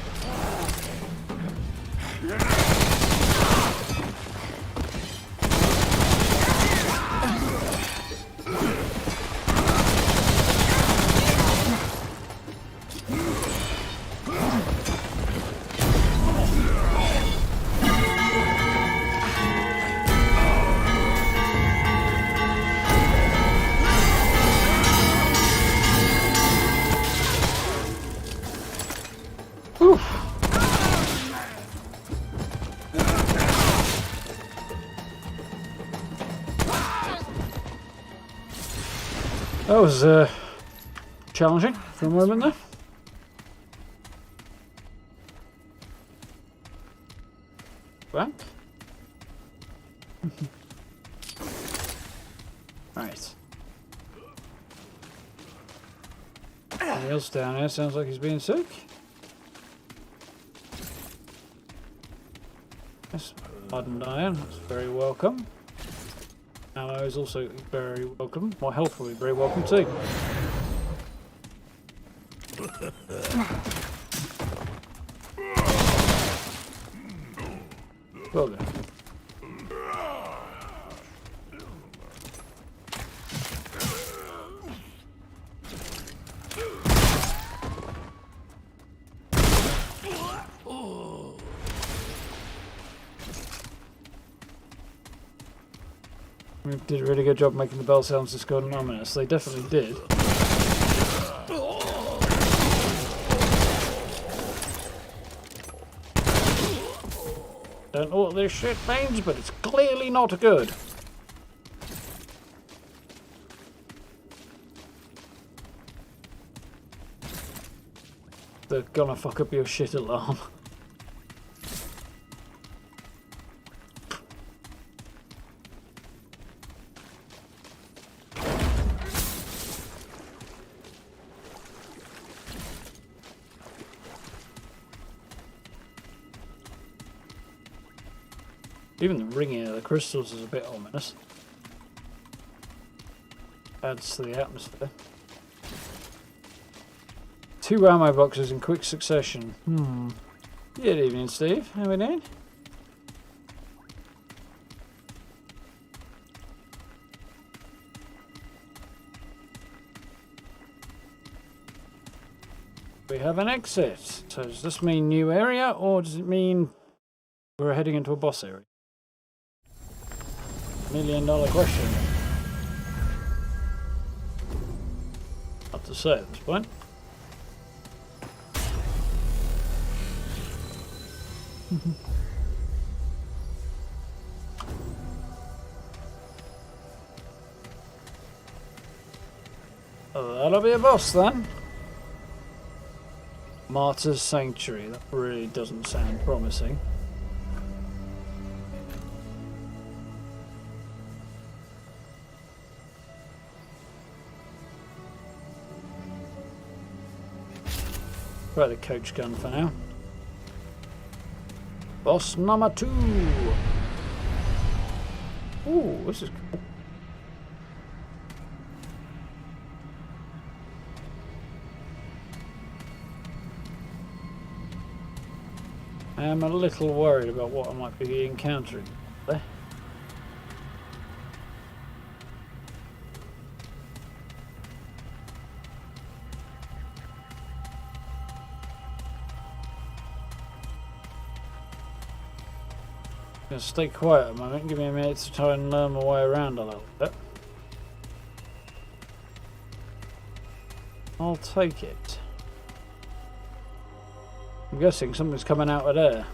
That was challenging for a moment there. Back. Right. Anything else down here? Sounds like he's being sick. Yes, hardened iron. That's very welcome. Ammo is also very welcome. My health will be very welcome too. Well then. We did a really good job making the bell sounds discord and ominous. They definitely did. Don't know what this shit means, but it's clearly not good. They're gonna fuck up your shit alarm. Even the ringing of the crystals is a bit ominous. adds to the atmosphere. 2 ammo boxes in quick succession. Good evening, Steve. How we doing? We have an exit. So does this mean new area, or does it mean we're heading into a boss area? $1 million question. Hard to say at this point. That'll be a boss then. Martyr's Sanctuary. That really doesn't sound promising. Try the coach gun for now. Boss number 2. Ooh, this is cool. I'm a little worried about what I might be encountering there. Gonna stay quiet a moment, give me a minute to try and learn my way around a little bit. I'll take it. I'm guessing something's coming out of there.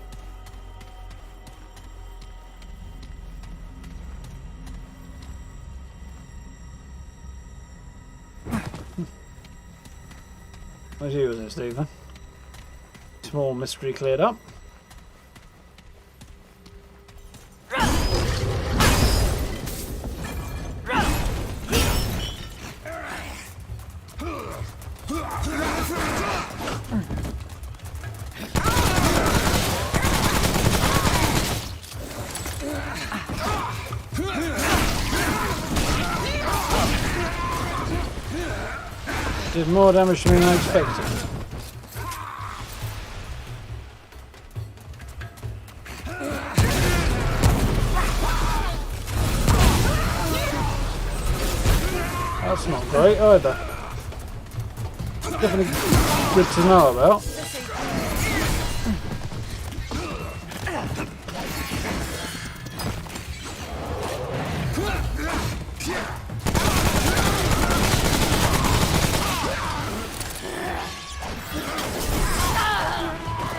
Where's you with it, Stephen? Small mystery cleared up. Did more damage to me than I expected. That's not great either. Definitely good to know about.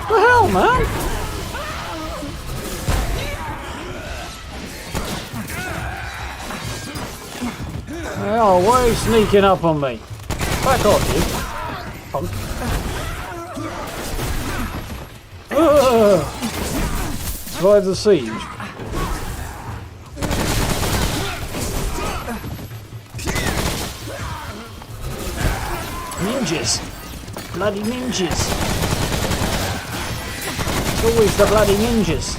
What the hell, man? Oh, why are you sneaking up on me? Back off, you punk. Survive the siege. Ninjas. Bloody ninjas. It's always the bloody ninjas.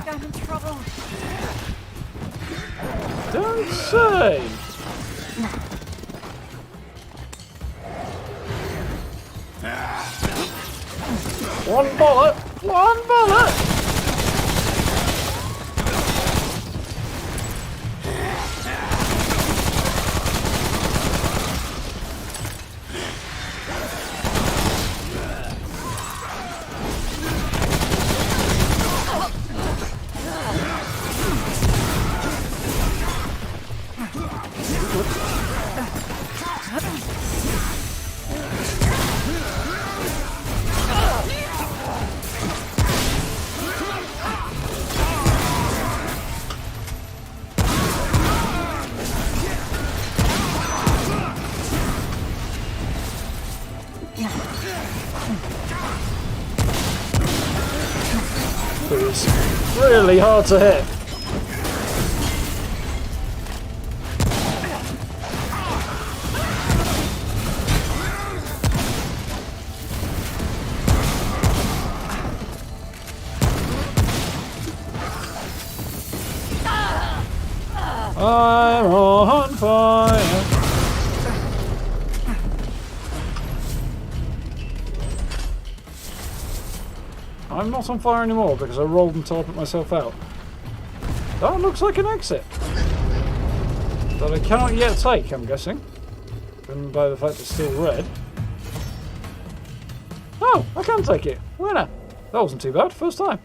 I'm in trouble. Don't say. One bullet. One bullet. It's really hard to hit. I'm on fire. I'm not on fire anymore because I rolled until I put myself out. That looks like an exit. That I cannot yet take, I'm guessing. Driven by the fact it's still red. Oh, I can take it. Winner. That wasn't too bad. First time.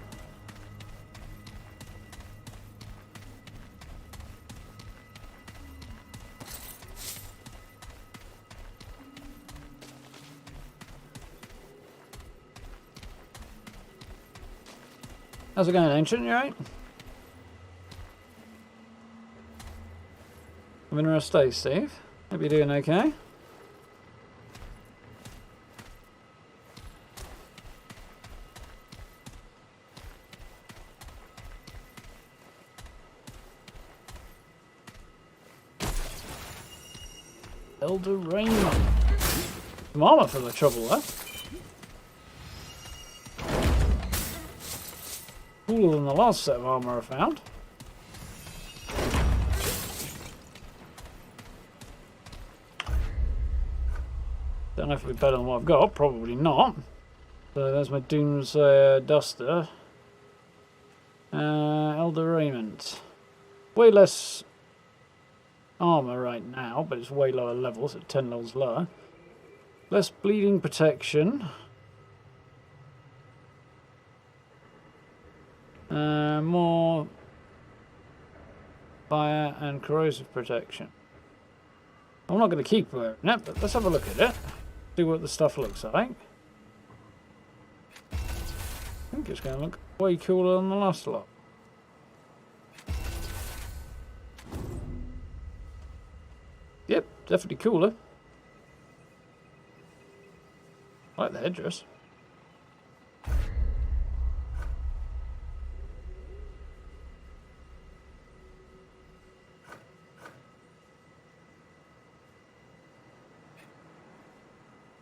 How's it going, Ancient? You alright? I'm in a state, Steve. Hope you're doing okay. Elder Remnant. Some armor for the trouble, though. Cooler than the last set of armor I found. Don't know if it'll be better than what I've got. Probably not. So there's my Doom's Duster. Elder Remnant. Way less armor right now, but it's way lower levels, at 10 levels lower. Less bleeding protection. More fire and corrosive protection. I'm not going to keep wearing it, but let's have a look at it. See what the stuff looks like. I think it's going to look way cooler than the last lot. Yep, definitely cooler. I like the headdress.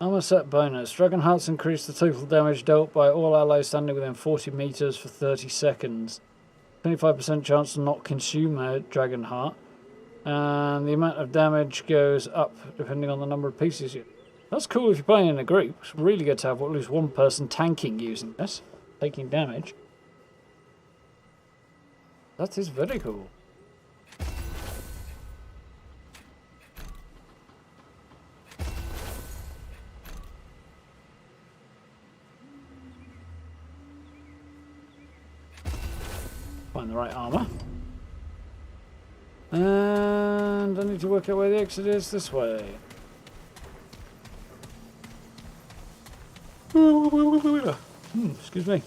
Armor set bonus. Dragon Hearts increase the total damage dealt by all allies standing within 40 meters for 30 seconds. 25% chance to not consume a Dragon Heart. And the amount of damage goes up depending on the number of pieces you... That's cool if you're playing in a group. It's really good to have at least one person tanking using this. Taking damage. That is very cool. Find the right armor. And I need to work out where the exit is. This way. Excuse me.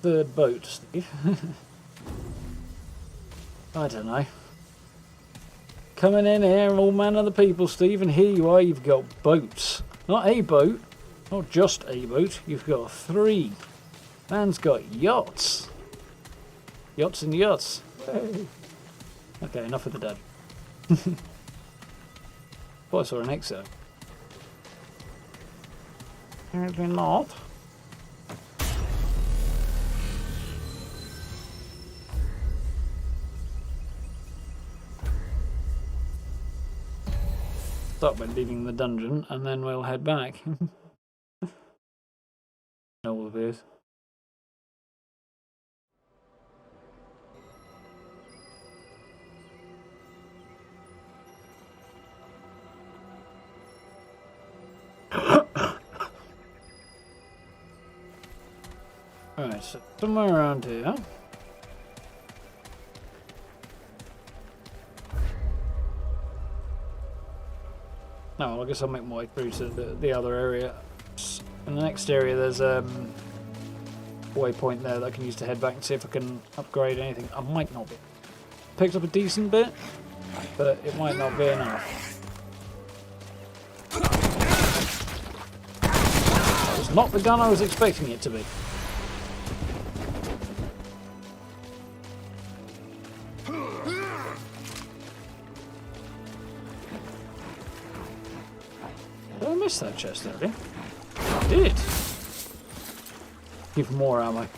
Third boat, Steve. I don't know. Coming in here, all man of the people, Steve, and here you are, you've got boats. Not a boat, not just a boat, you've got 3. Man's got yachts. Yachts and yachts. Hey. Okay, enough of the dad. Thought I saw an exo. Apparently not. Start by leaving the dungeon and then we'll head back. Know all of this. Alright, so somewhere around here. No, well, I guess I'll make my way through to the other area. In the next area there's a waypoint there that I can use to head back and see if I can upgrade anything. I might not be. Picked up a decent bit, but it might not be enough. It's not the gun I was expecting it to be. Did I miss that chest earlier? I did. Give more ammo.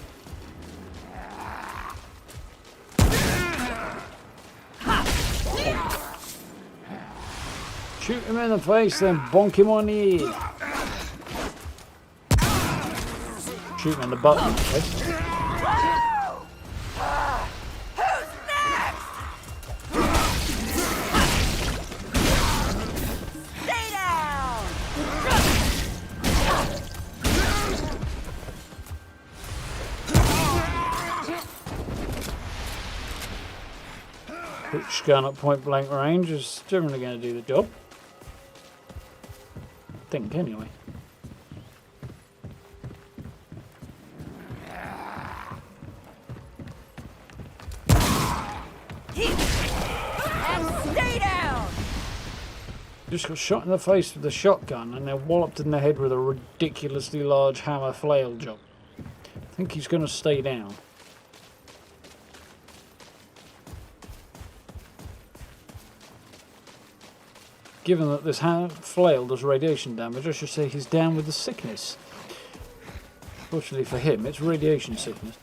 Shoot him in the face, then bonk him on the head. Shoot him in the butt. Okay. Stay down! Which gun at point blank range is generally going to do the job. I think, anyway. And stay down! Just got shot in the face with a shotgun and then walloped in the head with a ridiculously large hammer flail job. I think he's going to stay down. Given that this flail does radiation damage, I should say he's down with the sickness. Fortunately for him, it's radiation sickness.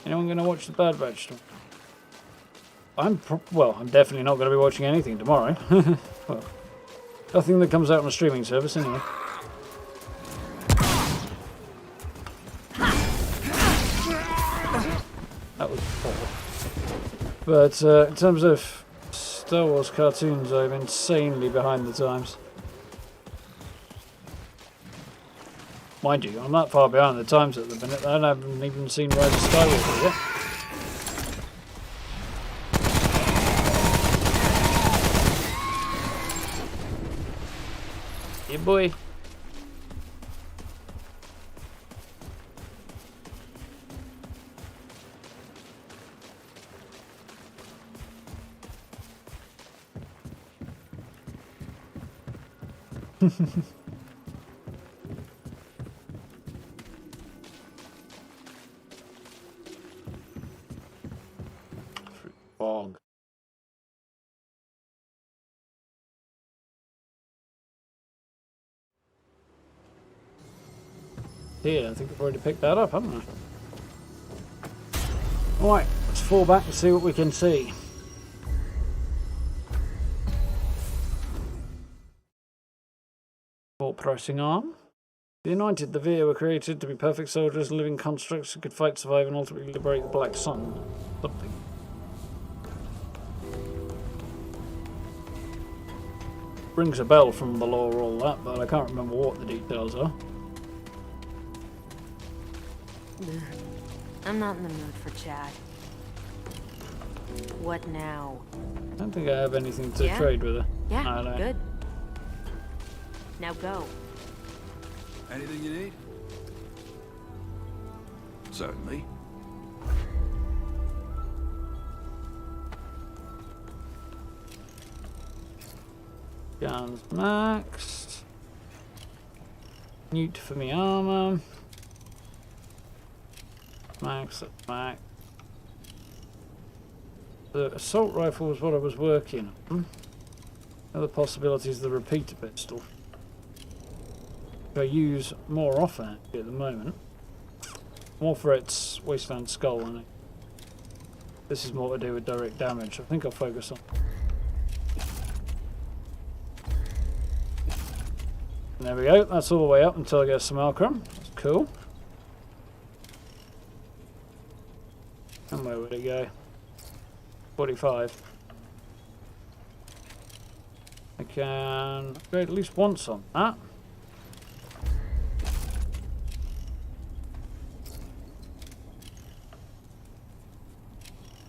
Anyone going to watch the Bad Batch? I'm definitely not going to be watching anything tomorrow. Well, nothing that comes out on a streaming service, anyway. That was poor. But in terms of Star Wars cartoons, I'm insanely behind the times. Mind you, I'm that far behind the times at the minute that I haven't even seen Rise of Skywalker yet. Yeah, boy. Fog. Yeah, I think I've already picked that up, haven't I? Alright, let's fall back and see what we can see. Fort pressing on. The Anointed, the Veer, were created to be perfect soldiers, living constructs who could fight, survive, and ultimately liberate the Black Sun. Something. Rings a bell from the lore, all that, but I can't remember what the details are. I'm not in the mood for chat. What now? I don't think I have anything to trade with her. Yeah, I don't. good. Now go. Anything you need? Certainly. Guns maxed. Newt for me armor. Max at max. The assault rifle was what I was working on. Other possibilities, the repeater pistol, which I use more often at the moment. More for its wasteland skull, and this is more to do with direct damage. I think I'll focus on. And there we go. That's all the way up until I get some Alcrum. That's cool. And where would it go? 45. I can upgrade at least once on that.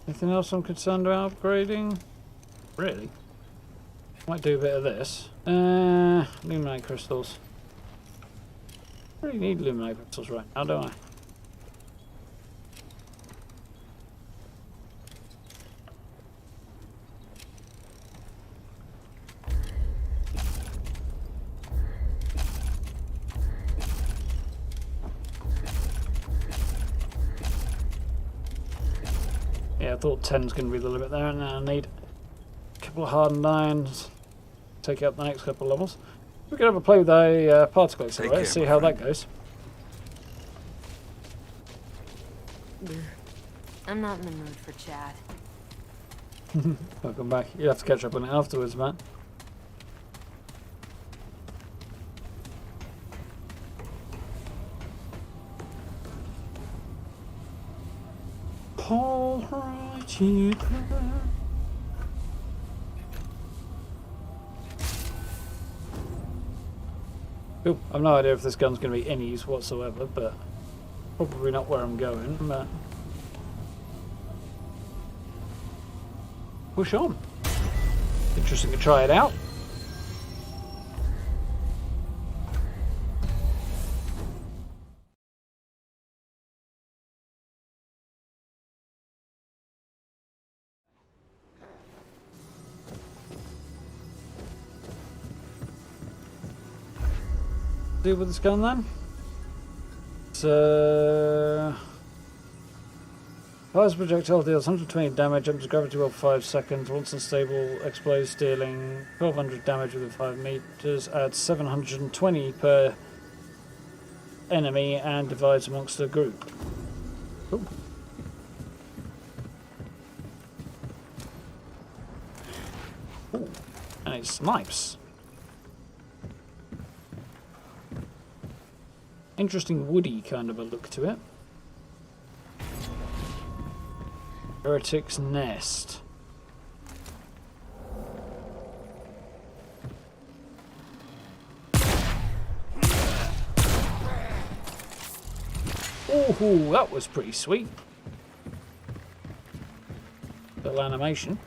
Anything else I'm concerned about upgrading? Really? Might do a bit of this. Luminite crystals. Really need illuminate pistols right now, don't I? Yeah, I thought 10's going to be the limit there, and I need a couple of hardened irons. Take out the next couple of levels. We could have a play with a particle accelerator, see how that goes. I'm not in the mood for chat. Welcome back. You'll have to catch up on it afterwards, man. Alrighty. Cool. I've no idea if this gun's going to be any use whatsoever, but probably not where I'm going. But push on. Interesting to try it out. Deal with this gun then. So fires projectile, deals 120 damage, up to gravity well 5 seconds, once unstable, explodes, dealing 1200 damage within 5 meters, adds 720 per enemy and divides amongst the group. Cool. Ooh. And it snipes. Interesting woody kind of a look to it. Heretic's Nest. Oh, that was pretty sweet. Little animation.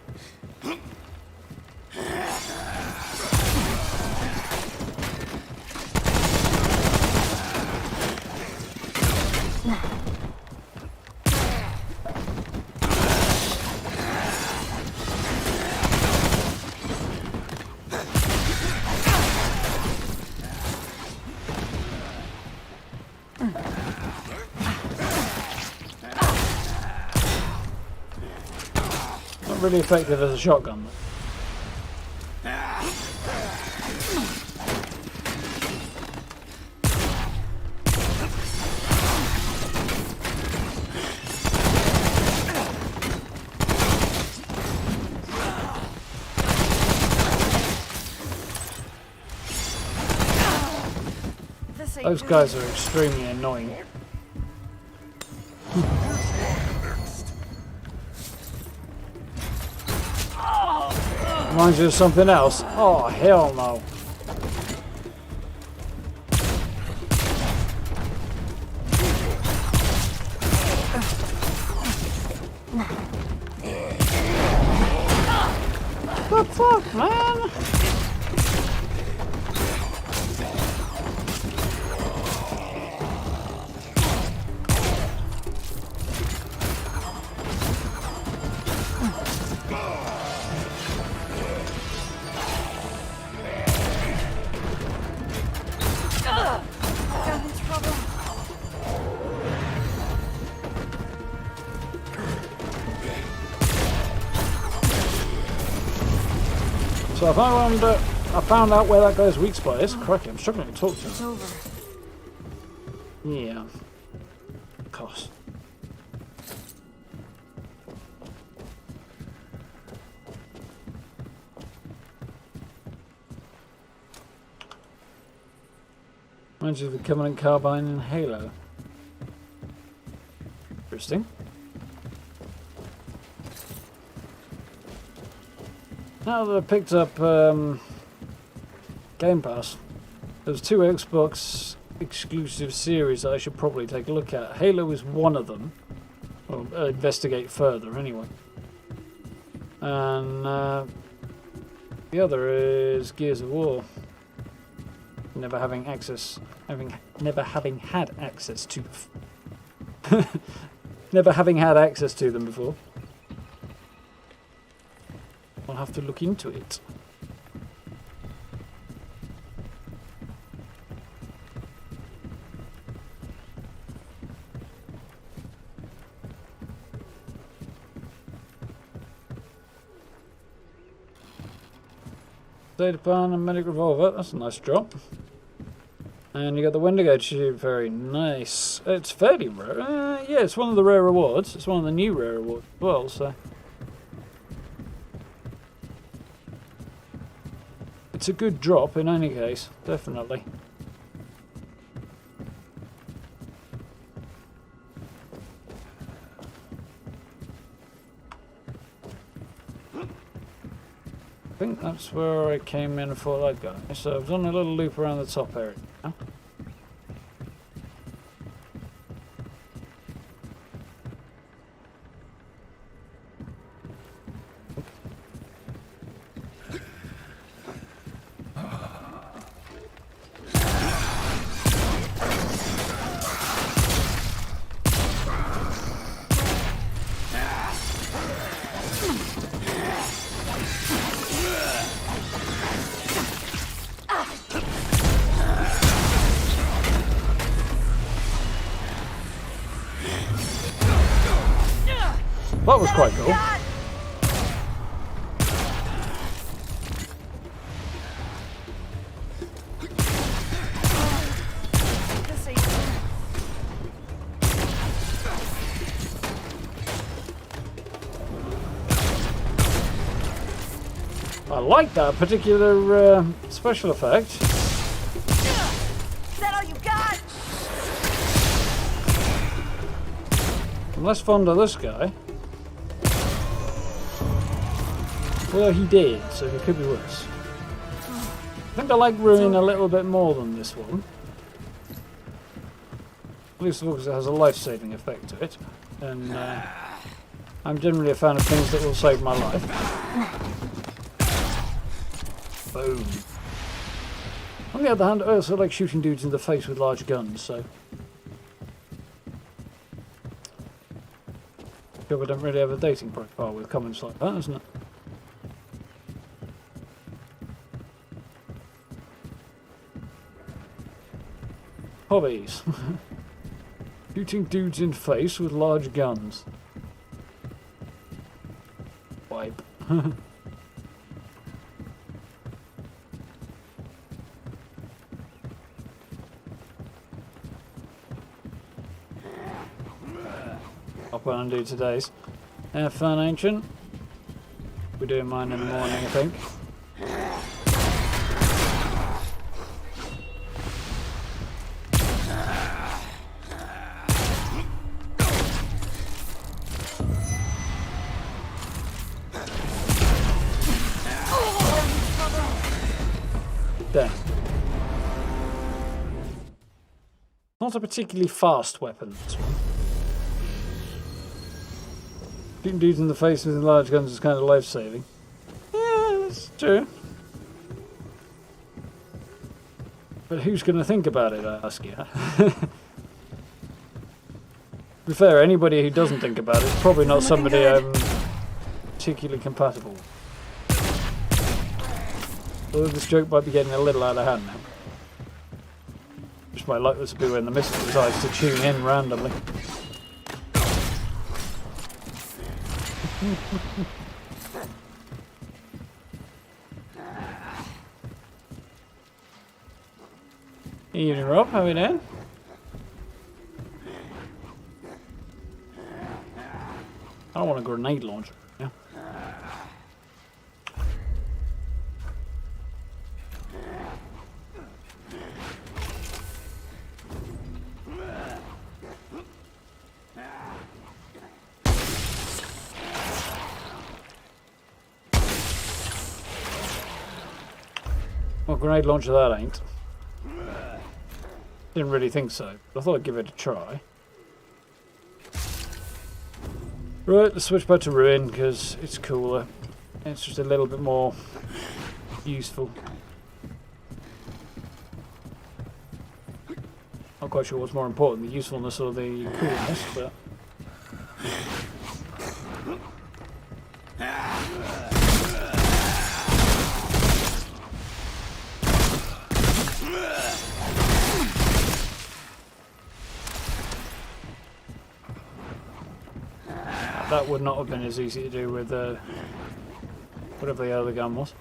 Really effective as a shotgun. Those guys are extremely annoying. Reminds you of something else? Oh, hell no. What the fuck, man? So I found out where that guy's weak spot is. Crikey, I'm struggling to talk to him. It's over. Yeah. Of course. Reminds you of the Covenant Carbine in Halo. Interesting. Now that I picked up Game Pass, there's 2 Xbox exclusive series that I should probably take a look at. Halo is one of them. Well, investigate further anyway. And the other is Gears of War. Never having access never having had access to never having had access to them before. I'll have to look into it. Data pan and medic revolver, that's a nice drop. And you got the Wendigo tube, very nice. It's fairly rare. Yeah, it's one of the rare rewards. It's one of the new rare rewards as well, so. It's a good drop in any case, definitely. I think that's where I came in for that guy. So I've done a little loop around the top area now. That was quite cool. I like that particular special effect. Is that all you got? I'm less fond of this guy. Well, he did, so it could be worse. I think I like Ruin a little bit more than this one. At least because it has a life-saving effect to it. And I'm generally a fan of things that will save my life. Boom. On the other hand, I also like shooting dudes in the face with large guns, so... I don't really have a dating profile with comments like that, isn't it? Hobbies. Shooting dudes in face with large guns. Wipe. I'll put on and do today's. Have fun, Ancient. We're doing mine in the morning, I think. Dang. Not a particularly fast weapon, this one. Shooting dudes in the face with large guns is kind of life-saving. Yeah, that's true. But who's going to think about it, I ask you? To be fair, anybody who doesn't think about it is probably not somebody I'm particularly compatible with. Although this joke might be getting a little out of hand now. Just might like this to be when the missus decides to tune in randomly. Evening, Rob. How are you doing? I don't want a grenade launcher. Yeah. Well, grenade launcher that ain't. Didn't really think so, but I thought I'd give it a try. Right, let's switch back to Ruin because it's cooler. It's just a little bit more useful. Not quite sure what's more important, the usefulness or the coolness, but... That would not have been as easy to do with whatever the other gun was.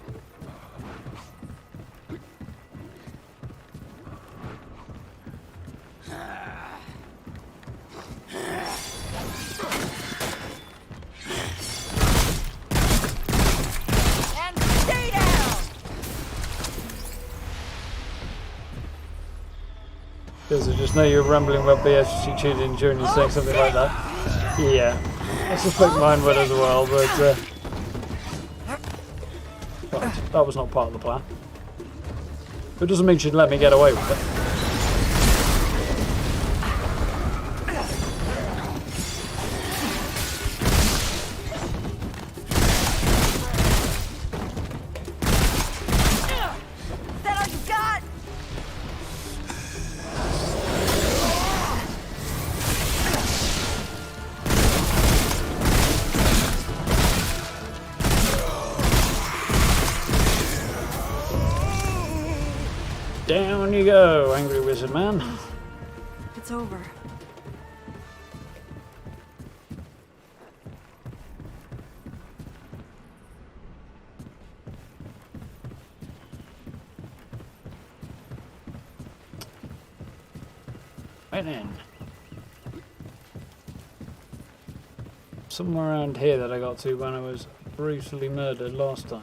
Does it just know you're rambling about BSC cheating during you saying something like that? Yeah. I suspect mine would as well, but that was not part of the plan. It doesn't mean she'd let me get away with it. Down you go, angry wizard man. It's over. Right then. Somewhere around here that I got to when I was brutally murdered last time.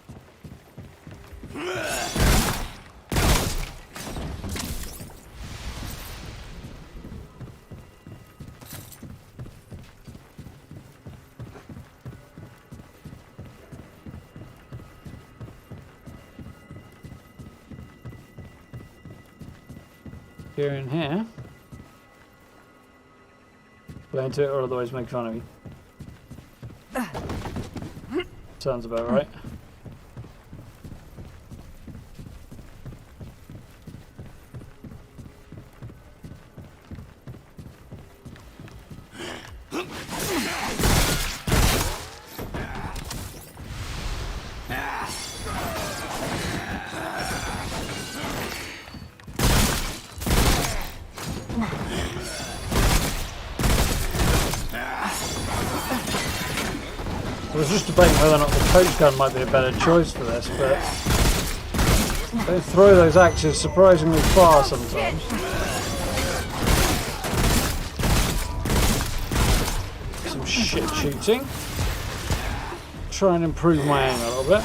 Here and here. Play into it or otherwise make fun of you. Sounds about right. I was just debating whether or not the coach gun might be a better choice for this, but they throw those axes surprisingly far sometimes. Some shit shooting. Try and improve my aim a little bit.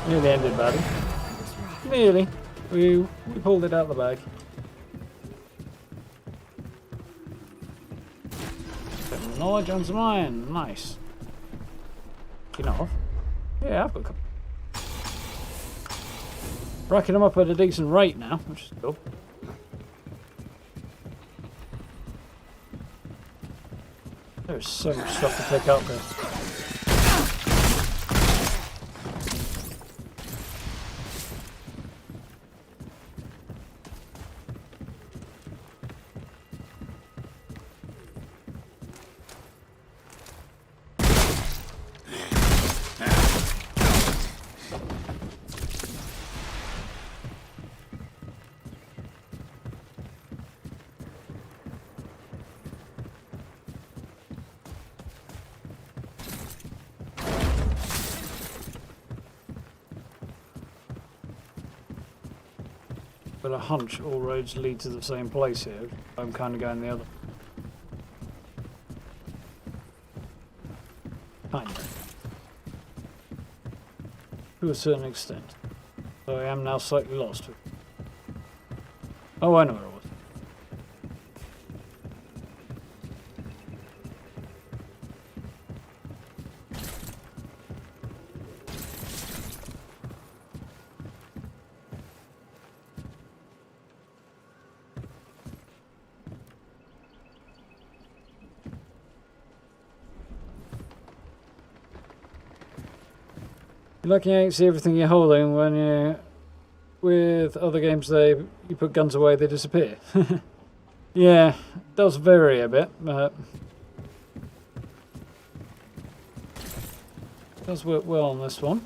Nearly ended, buddy. Nearly. We pulled it out of the bag. Some knowledge on some iron. Nice. Enough. Yeah, I've got a couple. Racking them up at a decent rate now, which is cool. There's so much stuff to pick up here. But a hunch all roads lead to the same place here. I'm kind of going the other. Kind of. To a certain extent. So I am now slightly lost. Oh, I know where it was. You're lucky you ain't see everything you're holding when you... With other games, you put guns away, they disappear. Yeah, it does vary a bit, but... It does work well on this one.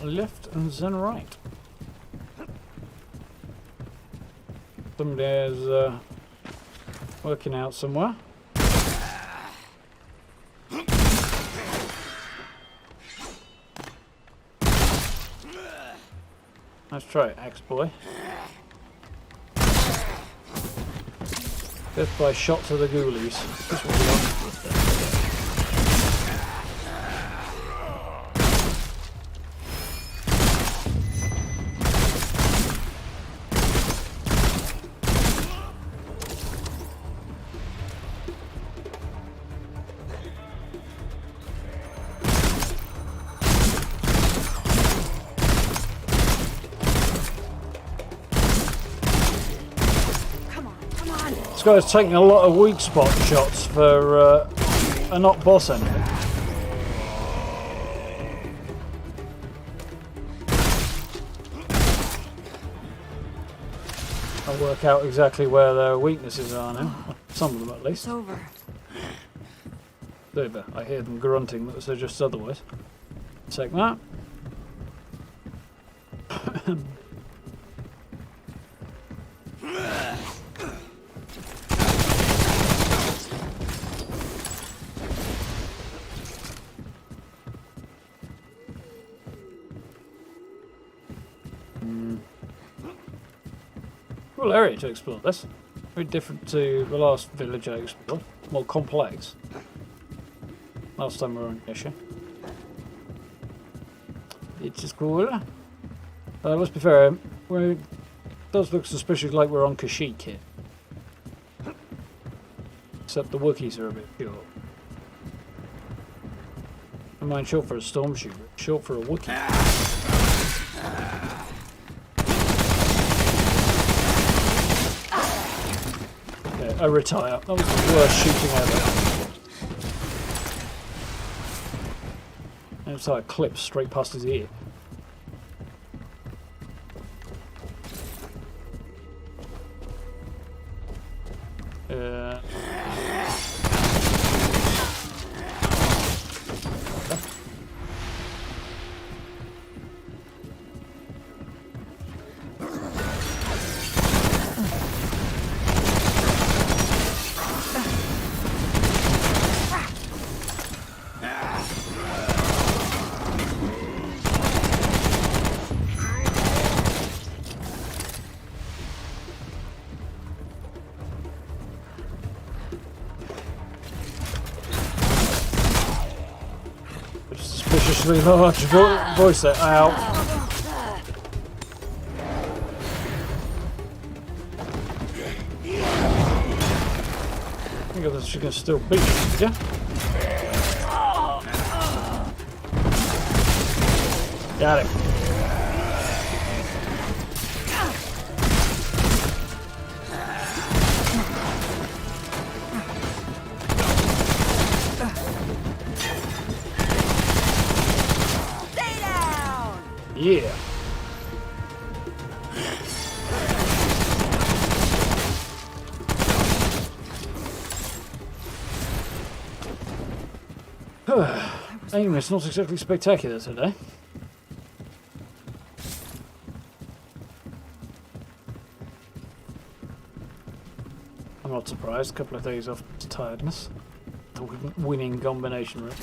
Left and then right. Somebody is working out somewhere. Let's try it, ex-boy. Death by shot to the ghoulies. This will be on. This guy's taking a lot of weak spot shots for a not boss enemy. I'll work out exactly where their weaknesses are now. Some of them at least. It's over. Over. I hear them grunting, but they're just otherwise. Take that. Cool area to explore this. Very different to the last village I explored. More complex. Last time we were on Xion. It's just cool. Let's be fair, it does look suspiciously like we're on Kashyyyk here. Except the Wookiees are a bit short. I mind short for a stormtrooper, short for a Wookiee. I retire. That was the worst shooting ever. And it's like a clip straight past his ear. Suspiciously large voice there. Ow. I think that's she can still beat it, yeah? Got him. Yeah. Aim is not exactly spectacular today. I'm not surprised. A couple of days off tiredness. The winning combination, really.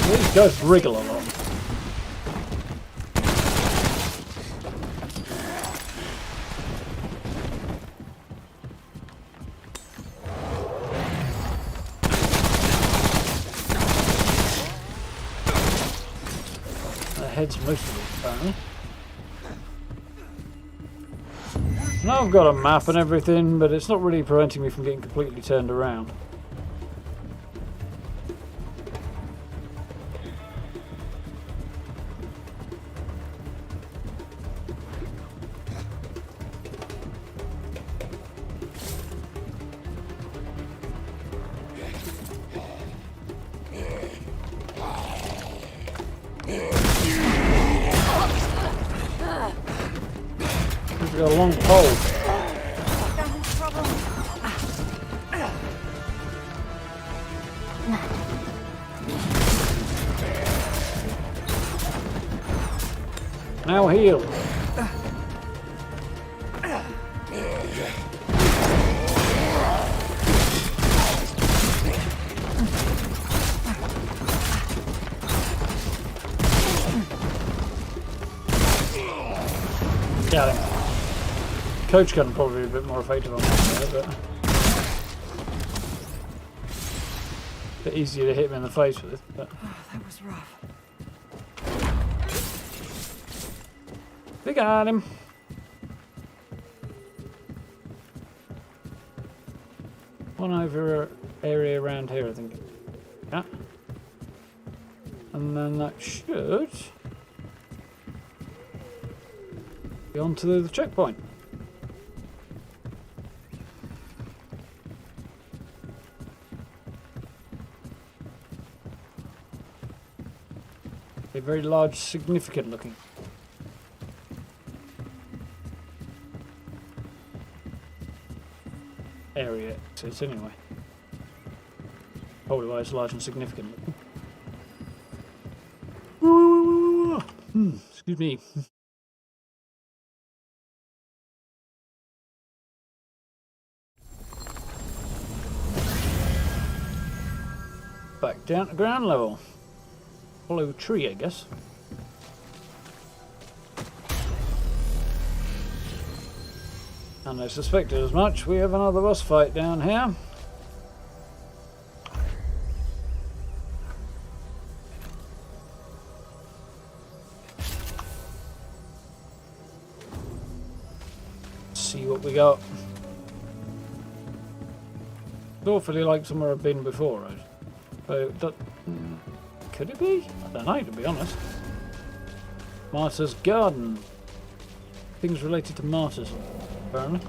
These guys wriggle a lot. heads most of it, apparently. Now I've got a map and everything, but it's not really preventing me from getting completely turned around. We've got a long pole. I'm in trouble. Now heal. Got him. Coach gun probably be a bit more effective on that there, but a bit easier to hit him in the face with. But Oh, that was rough. we got him. One over area around here, I think. Yeah. And then that should be on to the checkpoint. A very large, significant looking. Area, so it's anyway. Probably why it's large and significant looking. Excuse me. Back down to ground level. Follow a tree, I guess. And I suspected as much. We have another boss fight down here. Let's see what we got. It's awfully like somewhere I've been before, right? But that, could it be? I don't know, to be honest. Martyr's Garden. Things related to martyrs, apparently.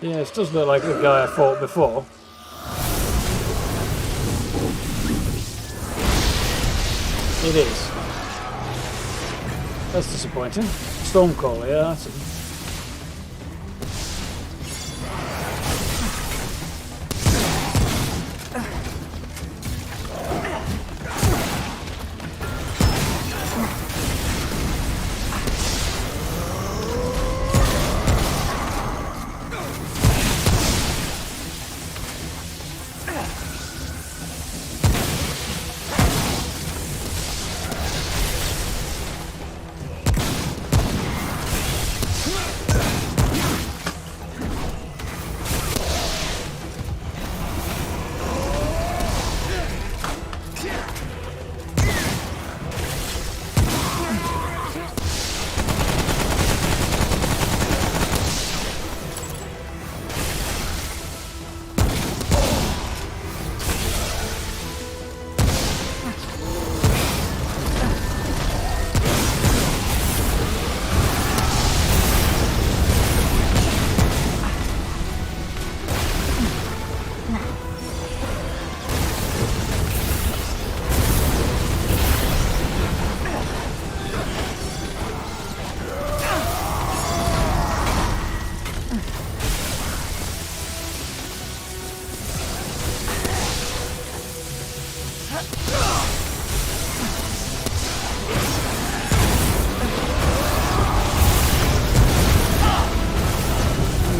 Yeah, it does look like the guy I fought before. It is. That's disappointing. Stormcaller, yeah, that's it.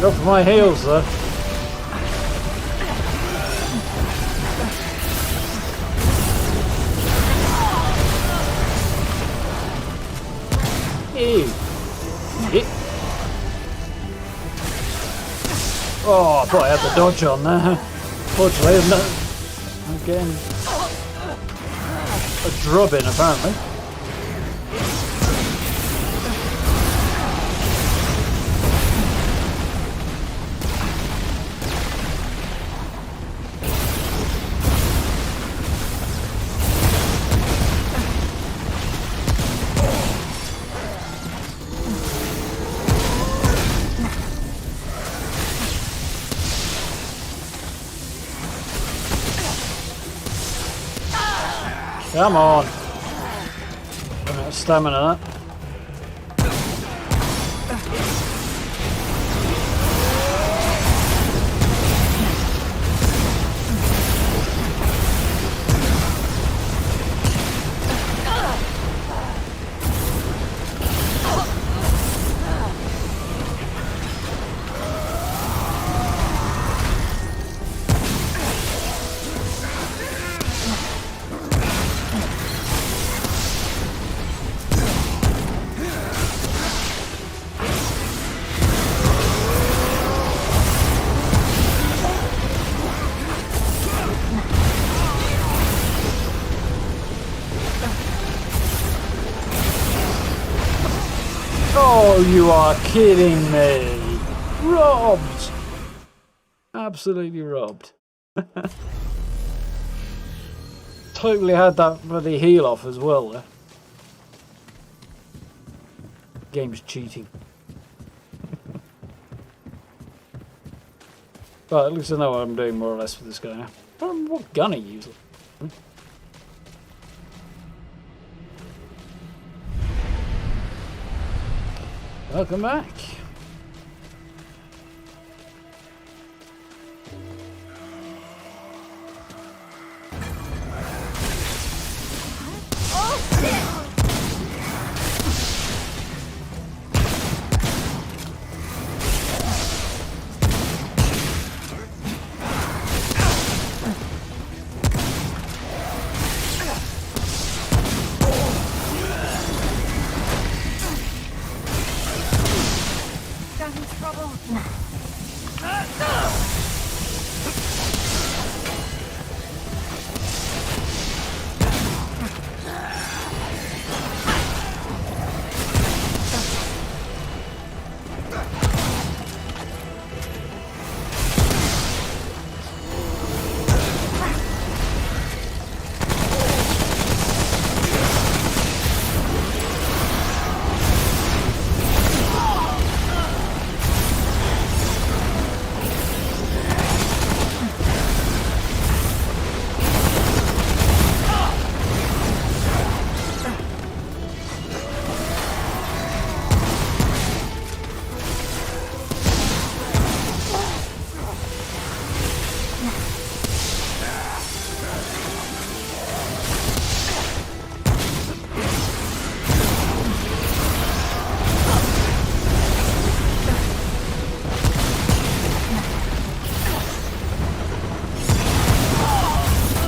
Go for my heals, though. Ew. Oh, I thought I had the dodge on there. Fortunately, I'm getting a drubbing apparently. Come on. Run out of stamina. Oh, you are kidding me. Robbed. Absolutely robbed. Totally had that bloody heal off as well there. Game's cheating. But at least I know what I'm doing more or less with this guy now. I don't remember what gun he uses. Welcome back.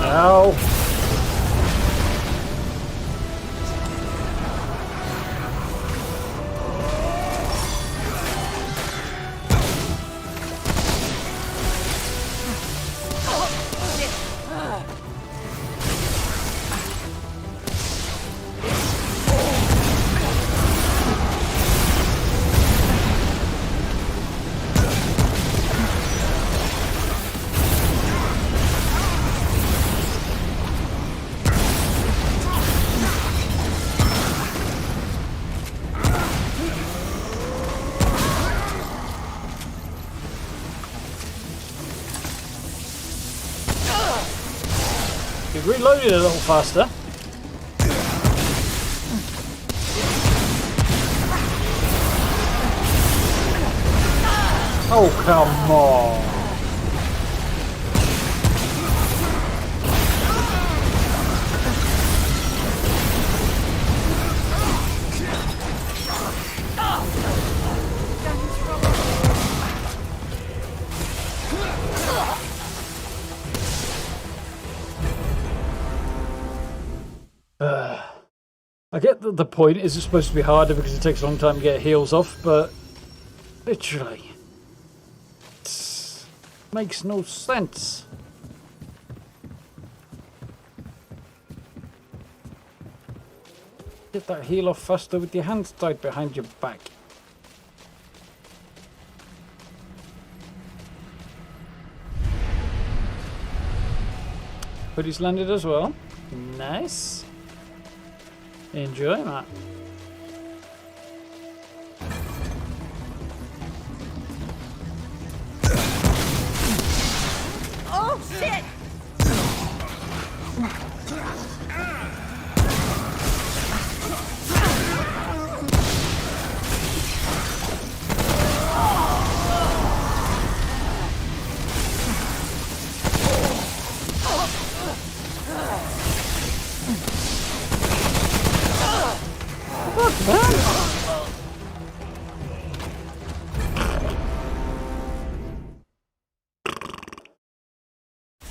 Ow. Reloaded a little faster. Oh, come on. I get that the point is it's supposed to be harder because it takes a long time to get heals off, but literally, it's Makes no sense. Get that heel off faster with your hands tied behind your back. Hoodie's landed as well. Nice. Enjoy that. Oh, shit!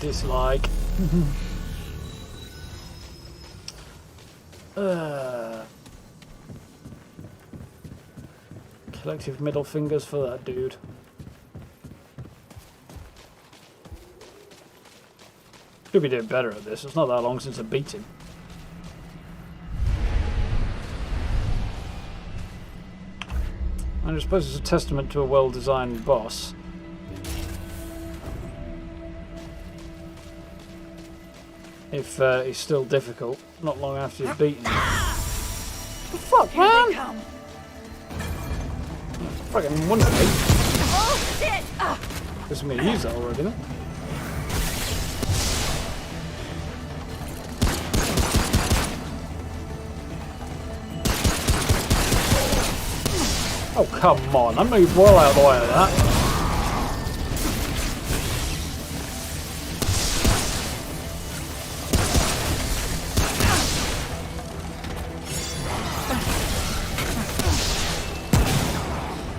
Dislike. Collective middle fingers for that dude. Could be doing better at this. It's not that long since I beat him. And I suppose it's a testament to a well-designed boss. If he's still difficult, not long after you've beaten him. What the fuck, Here man? they come. Fucking wonder me. Oh, shit! Guess I'm gonna use that already then. Oh, come on. I moved well out of the way of that.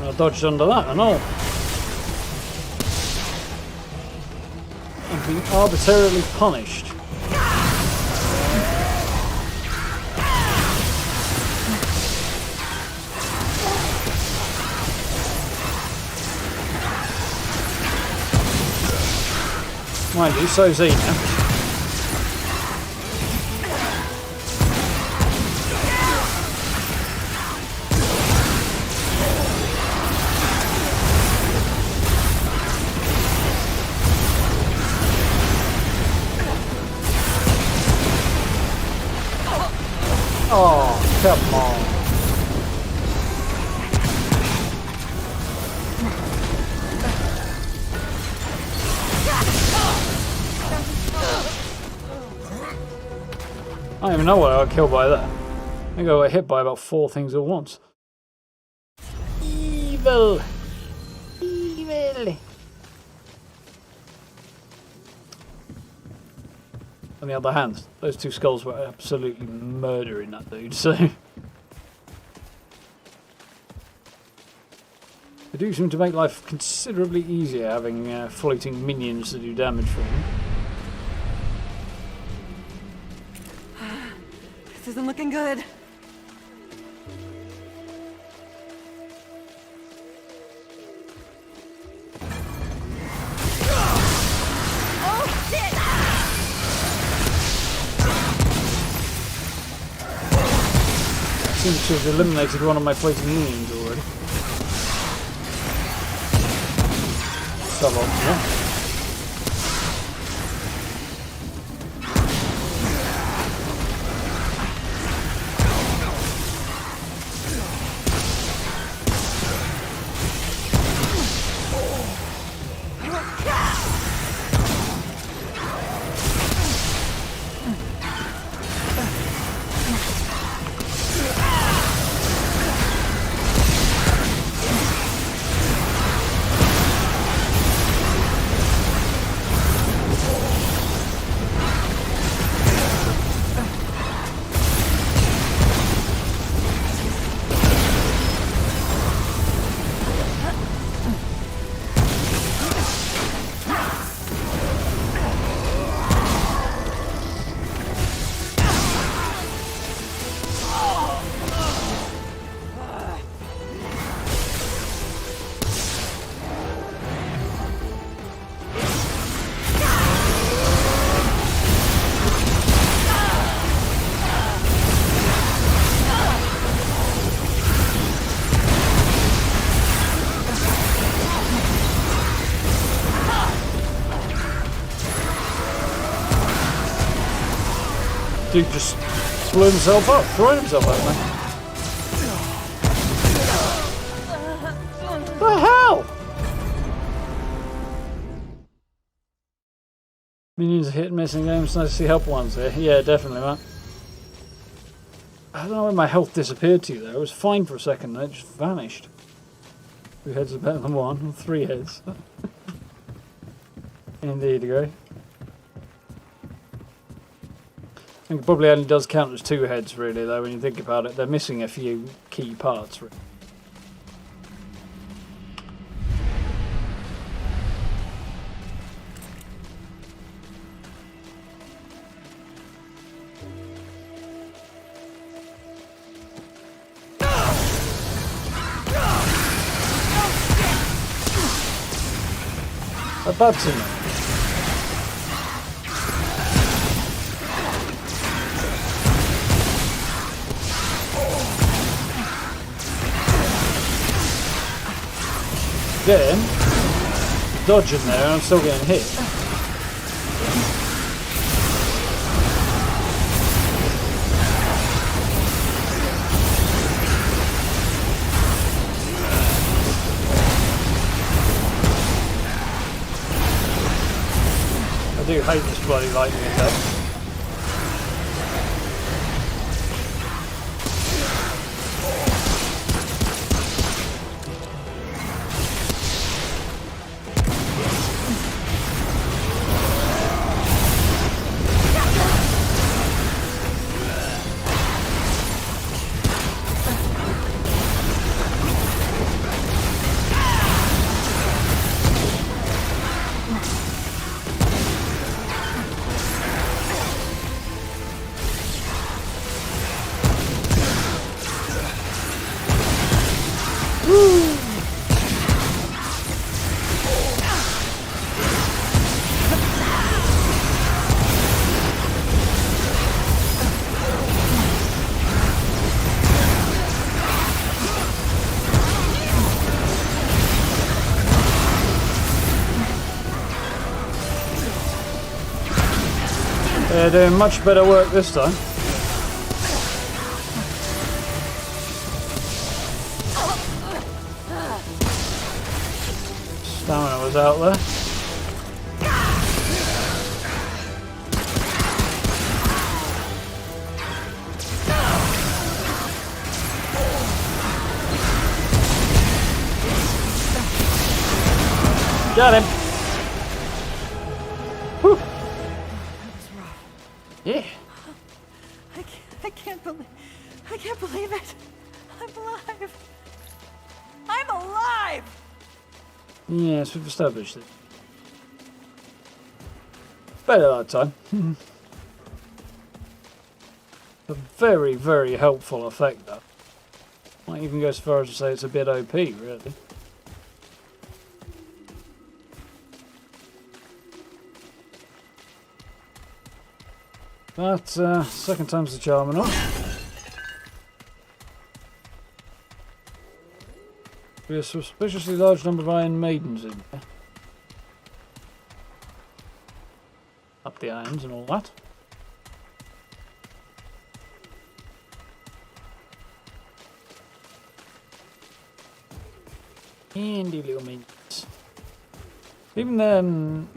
I dodged under that and all. I'm being arbitrarily punished. Mind you, so's he now. Oh, come on. I don't even know what I got killed by that. I think I got hit by about 4 things at once. Evil! Evil! On the other hand, those 2 skulls were absolutely murdering that dude, so... They do seem to make life considerably easier having floating minions to do damage for them. This isn't looking good. Oh, shit! Seems to have eliminated one of my floating minions already. Suboptimal. dude just blew himself up, throwing himself at me. What the hell? Minions are hit and miss in games. Nice to see help ones here. Yeah, definitely, man. I don't know where my health disappeared to there. It was fine for a second, then it just vanished. 2 heads are better than 1. 3 heads. Indeed, Gray. I think it probably only does count as 2 heads, really, though, when you think about it. They're missing a few key parts, really. A button. Getting dodging there, and I'm still getting hit. I do hate this bloody lightning attack. They're doing much better work this time. Stamina was out there. Got him. Whew. Yeah. I can't believe it. I'm alive. I'm alive. Yes, we've established it. Better that time. A very, very helpful effect, though. Might even go as far as to say it's a bit OP, really. But, second time's the charm and all. There's a suspiciously large number of Iron Maidens in there. Up the irons and all that. Handy little maidens. Even them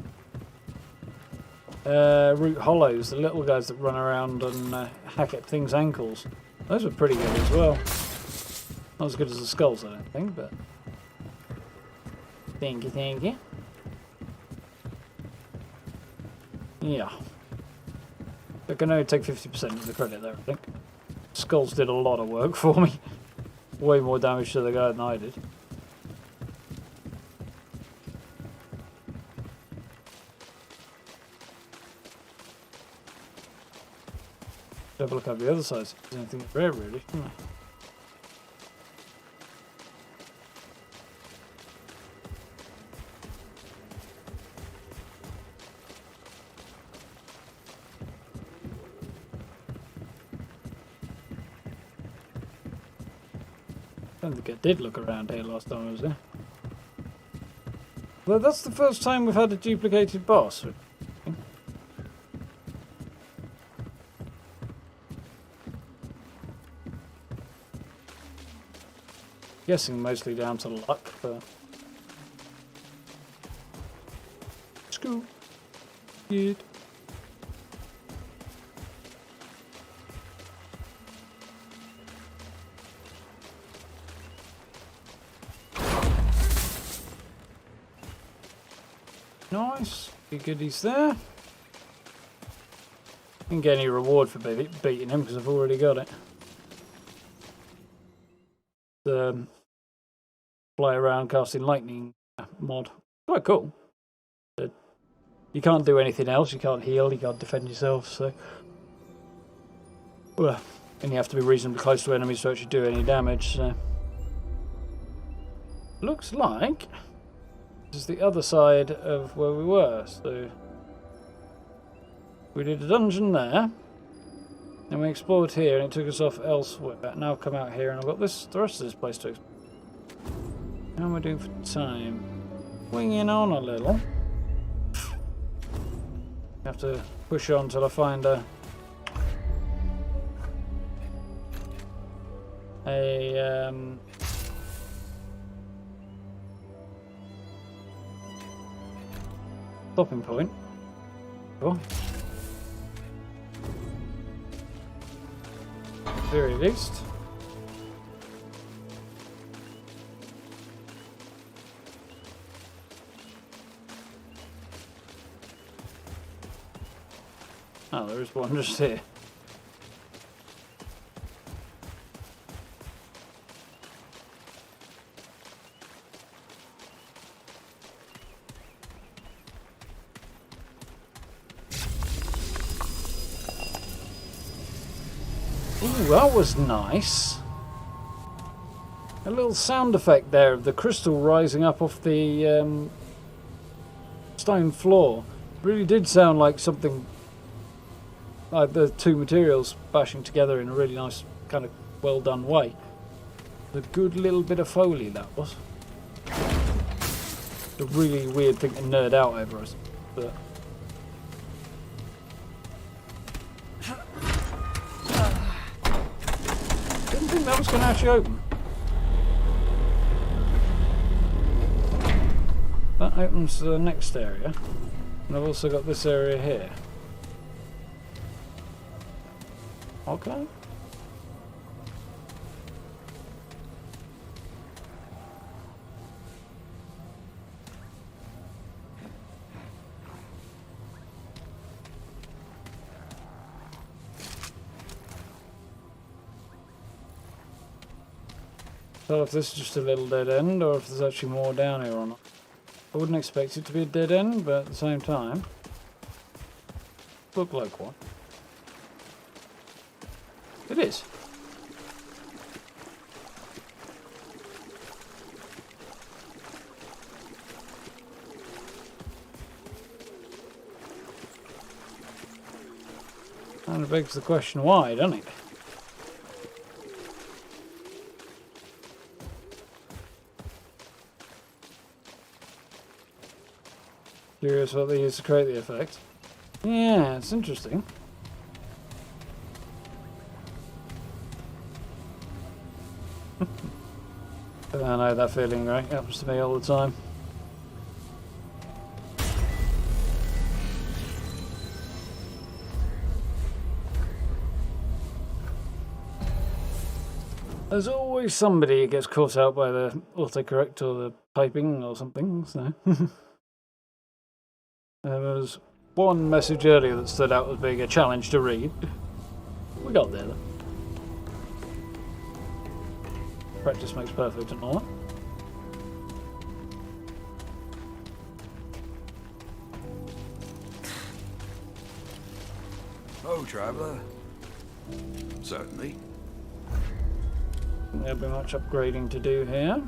root hollows, the little guys that run around and hack at things' ankles. Those were pretty good as well. Not as good as the skulls, I don't think, but... Thank you, thank you. Yeah. I can only take 50% of the credit there, I think. Skulls did a lot of work for me. Way more damage to the guy than I did. Have a look at the other side. There's anything rare, really. I don't think I did look around here last time I was there. Well, that's the first time we've had a duplicated boss. Guessing mostly down to luck, but... Scoop. Good. Nice. Few goodies there. Didn't get any reward for beating him because I've already got it. The fly around casting lightning mod. Quite cool. But you can't do anything else. You can't heal. You can't defend yourself. So, well, and you have to be reasonably close to enemies to actually do any damage. So, looks like this is the other side of where we were. So, we did a dungeon there. Then we explored here, and it took us off elsewhere. Now I've come out here, and I've got the rest of this place to explore. How am I doing for time? Winging on a little. Have to push on till I find a stopping point. Cool. Very least. Oh, there is one just here. Ooh, that was nice. A little sound effect there of the crystal rising up off the stone floor. Really did sound like something like the two materials bashing together in a really nice, kind of well done way. A good little bit of Foley that was. A really weird thing to nerd out over us, but. Didn't think that was going to actually open. That opens to the next area, and I've also got this area here. Okay. So if this is just a little dead end, or if there's actually more down here or not. I wouldn't expect it to be a dead end, but at the same time, look like one. It is. And it begs the question why, doesn't it? Curious what they used to create the effect. Yeah, it's interesting. I know that feeling, right? It happens to me all the time. There's always somebody who gets caught out by the autocorrect or the typing or something, so... There was one message earlier that stood out as being a challenge to read. We got there, though. Practice makes perfect and all that. Oh, traveller. Certainly. There'll be much upgrading to do here.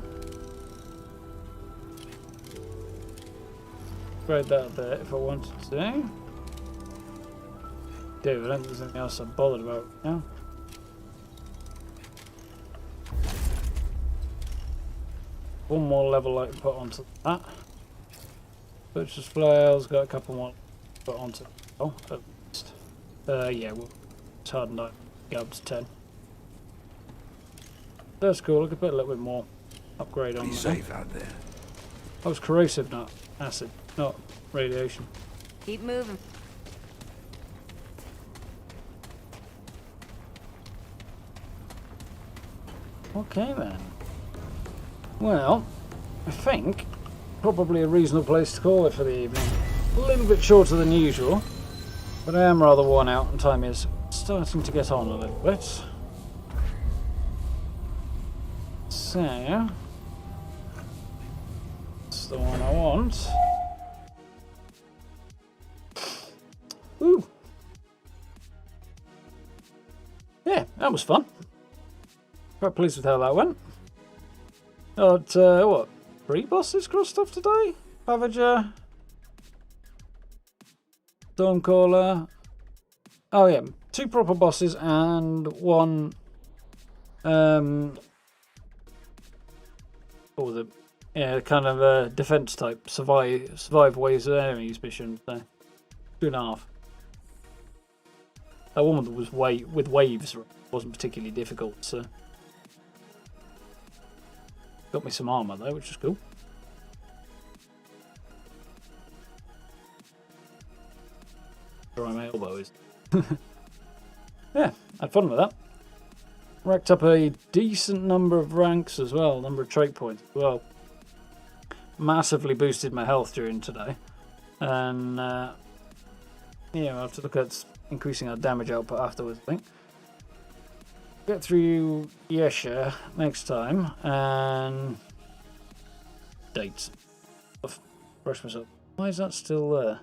Upgrade that a bit if I wanted to. Dude, I don't think there's anything else I'm bothered about now. One more level I can put onto that. Butcher's flails, got a couple more to put onto. Oh, at least. Yeah, well, it's hard enough. Go up to 10. That's cool, I could put a little bit more upgrade on Be there. safe out there. Oh, it's corrosive, not acid, not radiation. Keep moving. Okay then. Well, I think probably a reasonable place to call it for the evening. A little bit shorter than usual, but I am rather worn out and time is starting to get on a little bit. So, that's the one I want. Ooh. Yeah, that was fun. Quite pleased with how that went. Got, what, 3 bosses crossed off today? Ravager, Stormcaller. Oh yeah, 2 proper bosses and 1, what was it? Yeah, kind of a defense type, survive waves of enemies mission. So 2.5. That one that was with waves wasn't particularly difficult, so. Got me some armour though, which is cool. Where my elbow is. Yeah, had fun with that. Racked up a decent number of ranks as well, number of trait points as well. Massively boosted my health during today. And yeah, we'll have to look at increasing our damage output afterwards, I think. Get through Yesha next time, and dates. I've brushed myself. Why is that still there?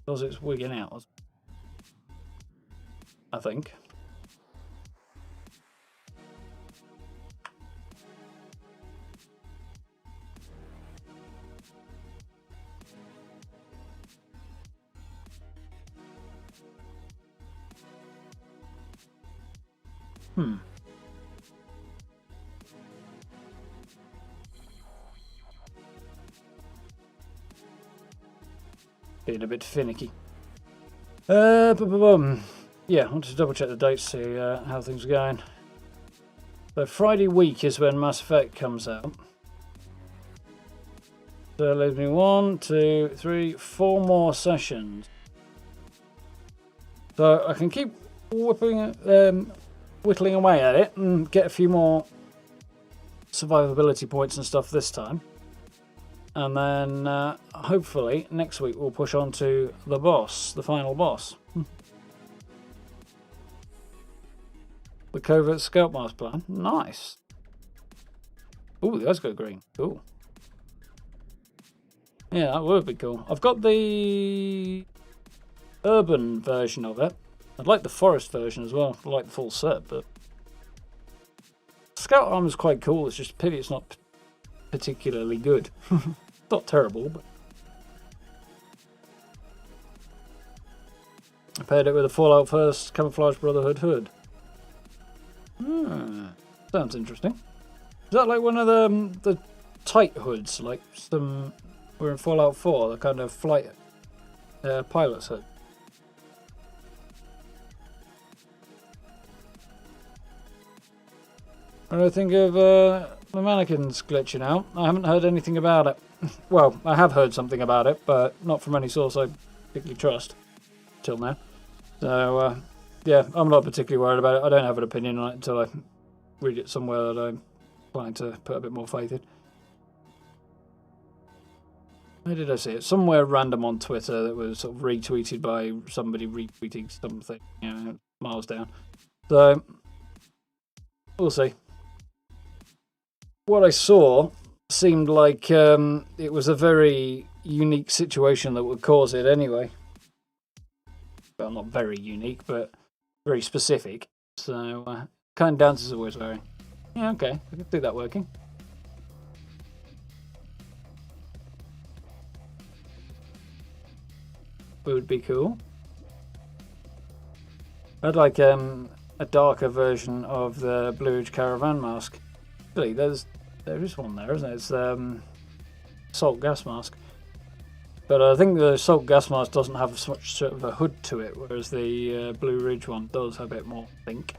Because it's wigging out, I think. Being a bit finicky. Yeah, I want to double check the dates, see how things are going. So Friday week is when Mass Effect comes out. So that leaves me 1, 2, 3, 4 more sessions. So I can keep whittling away at it and get a few more survivability points and stuff this time. And then hopefully next week we'll push on to the boss, the final boss. The Covert Scout Master Plan. Nice. Ooh, the eyes go green. Cool. Yeah, that would be cool. I've got the urban version of it. I'd like the forest version as well. I like the full set, but Scout Armor is quite cool. It's just a pity it's not particularly good. Not terrible, but I paired it with a Fallout First Camouflage Brotherhood hood. Sounds interesting. Is that like one of the tight hoods, like some were in Fallout 4, the kind of flight pilot's hood? What do I think of the mannequins glitching out? I haven't heard anything about it. Well, I have heard something about it, but not from any source I particularly trust till now. So, yeah, I'm not particularly worried about it. I don't have an opinion on it until I read it somewhere that I'm planning to put a bit more faith in. Where did I see it? Somewhere random on Twitter that was sort of retweeted by somebody retweeting something, you know, miles down. So, we'll see. What I saw seemed like it was a very unique situation that would cause it anyway. Well, not very unique, but very specific. So, kind of dances are always wearing. Yeah, okay, I can see that working. Would be cool. I'd like a darker version of the Blue Ridge Caravan mask. Really, there is one there, isn't it? It's salt gas mask. But I think the Assault Gas Mask doesn't have so much sort of a hood to it, whereas the Blue Ridge one does have a bit more, I think.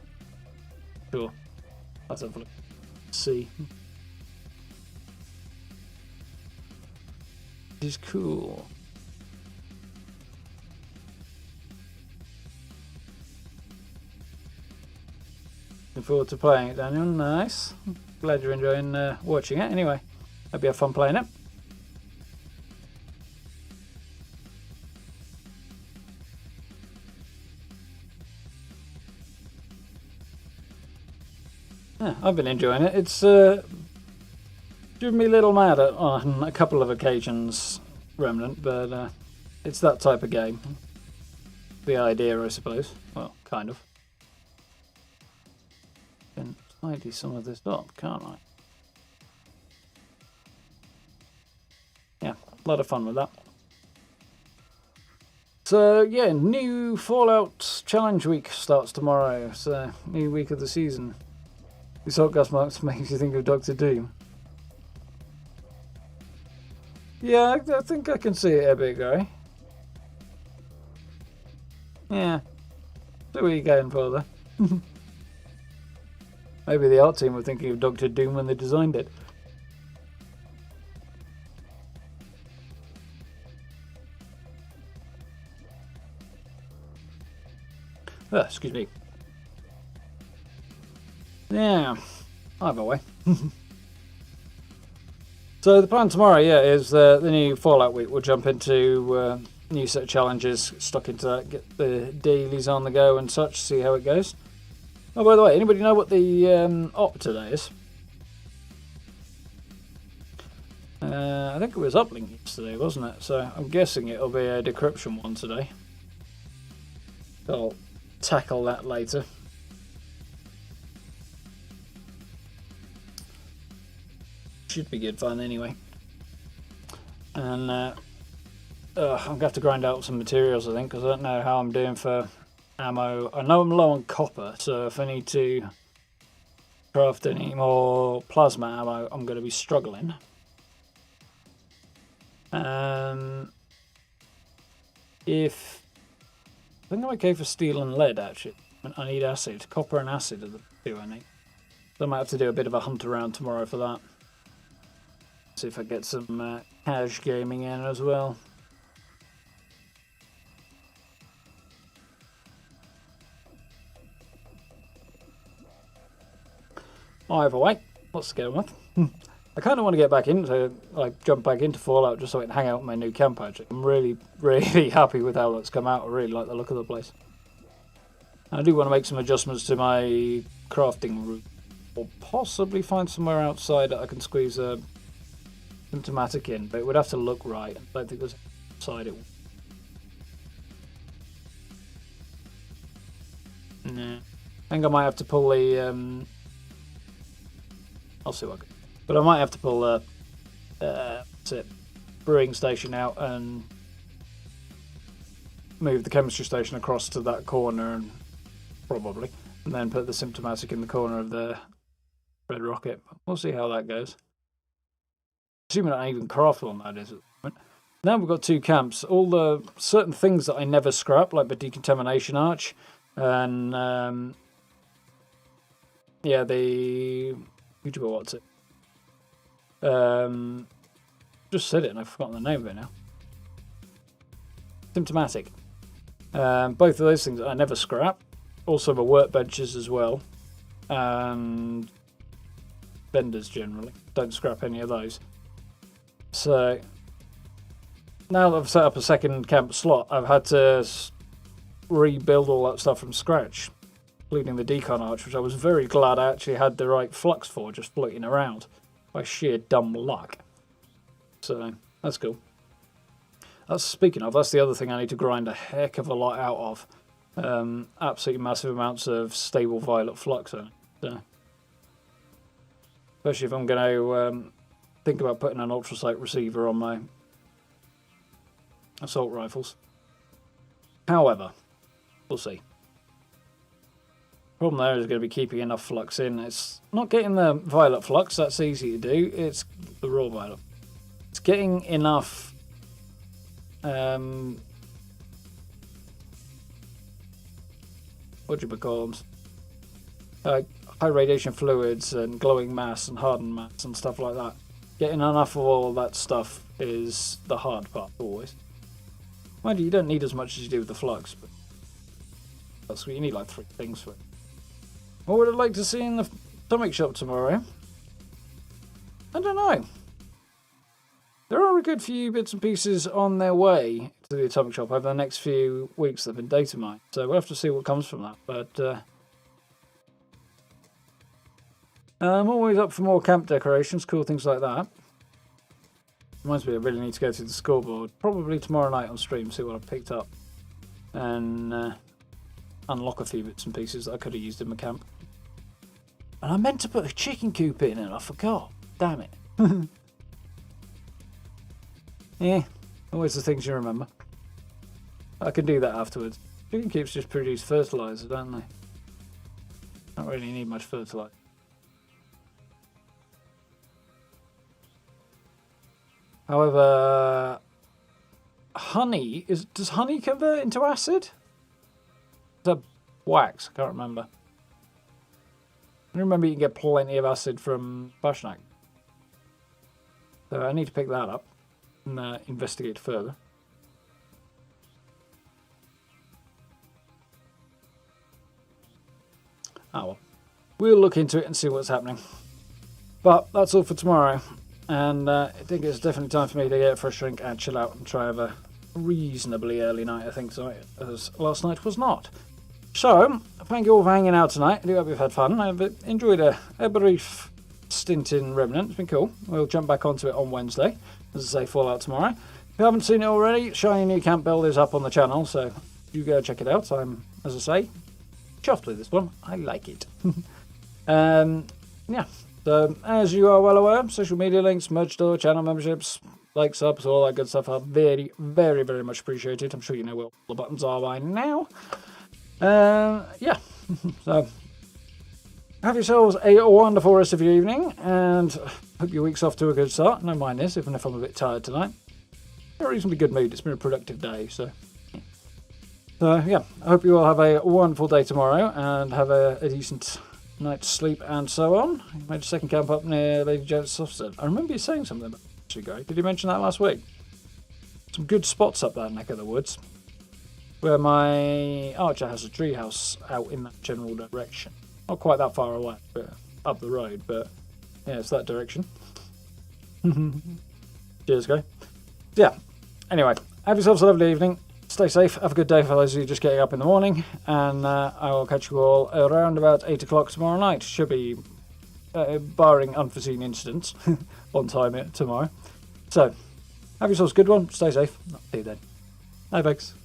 Sure. Let's have a look. See. This is cool. Looking forward to playing it, Daniel. Nice. Glad you're enjoying watching it. Anyway, hope you have fun playing it. Yeah, I've been enjoying it. It's driven me a little mad on a couple of occasions, Remnant, but it's that type of game. The idea, I suppose. Well, kind of. Can tidy some of this up, can't I? Yeah, a lot of fun with that. So yeah, new Fallout Challenge Week starts tomorrow. So new week of the season. The Assault Gas Marks makes you think of Doctor Doom. Yeah, I think I can see it a bit, Gary. Yeah. See what you're going for there. Maybe the art team were thinking of Doctor Doom when they designed it. Oh, excuse me. Yeah, either way. So the plan tomorrow, yeah, is the new Fallout week. We'll jump into a new set of challenges, stuck into that, get the dailies on the go and such, see how it goes. Oh, by the way, anybody know what the op today is? I think it was uplink yesterday, wasn't it? So I'm guessing it'll be a decryption one today. I'll tackle that later. Should be good fun anyway. And I'm going to have to grind out some materials, I think, because I don't know how I'm doing for ammo. I know I'm low on copper, so if I need to craft any more plasma ammo, I'm going to be struggling. If I think I'm okay for steel and lead, actually. I need acid. Copper and acid are the two I need. So I might have to do a bit of a hunt around tomorrow for that. See if I get some cash gaming in as well. Either way, let's get on with. I kind of want to get back into, like, jump back into Fallout just so I can hang out in my new camp, actually. I'm really, really happy with how that's come out. I really like the look of the place. I do want to make some adjustments to my crafting route. Or possibly find somewhere outside that I can squeeze a symptomatic in, but it would have to look right. I don't think there's outside it. No. I think I might have to pull the I'll see what I can. But I might have to pull the brewing station out and move the chemistry station across to that corner, and probably, and then put the symptomatic in the corner of the red rocket. We'll see how that goes. Assuming I even craft one, that is at the moment. Now we've got two camps. All the certain things that I never scrap, like the decontamination arch, and yeah, the what's it? Just said it and I've forgotten the name of it now. Symptomatic. Both of those things I never scrap. Also the workbenches as well. And vendors generally. Don't scrap any of those. So now that I've set up a second camp slot, I've had to rebuild all that stuff from scratch, including the decon arch, which I was very glad I actually had the right flux for, just floating around by sheer dumb luck. So that's cool. Speaking of, that's the other thing I need to grind a heck of a lot out of. Absolutely massive amounts of stable violet flux on it. So, especially if I'm going to think about putting an ultrasight receiver on my assault rifles. However, we'll see. Problem there is going to be keeping enough flux in. It's not getting the violet flux, that's easy to do. It's the raw violet. It's getting enough what do you call them? High radiation fluids and glowing mass and hardened mass and stuff like that. Getting enough of all that stuff is the hard part always. Mind you don't need as much as you do with the flux, but that's what you need, like 3 things for it. What would I like to see in the comic shop tomorrow? I don't know. There are a good few bits and pieces on their way to the atomic shop over the next few weeks that have been data mined, so we'll have to see what comes from that. But I'm always up for more camp decorations, cool things like that. Reminds me, I really need to go through the scoreboard. Probably tomorrow night on stream, see what I've picked up. And unlock a few bits and pieces that I could have used in my camp. And I meant to put a chicken coop in and I forgot. Damn it. Yeah, always the things you remember. I can do that afterwards. Chicken coops just produce fertiliser, don't they? Don't really need much fertiliser. However, honey does honey convert into acid? Is that wax? I can't remember. I remember you can get plenty of acid from Bashnak. So I need to pick that up and investigate further. Oh well. We'll look into it and see what's happening. But that's all for tomorrow. And I think it's definitely time for me to get a fresh drink and chill out and try have a reasonably early night, I think, so, as last night was not. So, thank you all for hanging out tonight. I do hope you've had fun. I've enjoyed a brief stint in Remnant. It's been cool. We'll jump back onto it on Wednesday. As I say, Fallout tomorrow. If you haven't seen it already, shiny new camp build is up on the channel, so you go check it out. I'm, as I say, chuffed with this one. I like it. Yeah. So, as you are well aware, social media links, merch store, channel memberships, likes, subs, all that good stuff are very, very, very much appreciated. I'm sure you know where all the buttons are by now. Yeah. So, have yourselves a wonderful rest of your evening, and hope your week's off to a good start. No mind this, even if I'm a bit tired tonight. In a reasonably good mood. It's been a productive day, so. So, yeah. I hope you all have a wonderful day tomorrow, and have a decent night's sleep and so on. You made a second camp up near Lady Jane's Offset. I remember you saying something about it, Gary. Did you mention that last week? Some good spots up that neck of the woods, where my archer has a treehouse out in that general direction. Not quite that far away, but up the road, but yeah, it's that direction. Cheers, Gary. Yeah, anyway, have yourselves a lovely evening. Stay safe, have a good day for those of you just getting up in the morning, and I will catch you all around about 8 o'clock tomorrow night. Should be, barring unforeseen incidents, on time tomorrow. So, have yourselves a good one, stay safe, see you then. Bye, folks.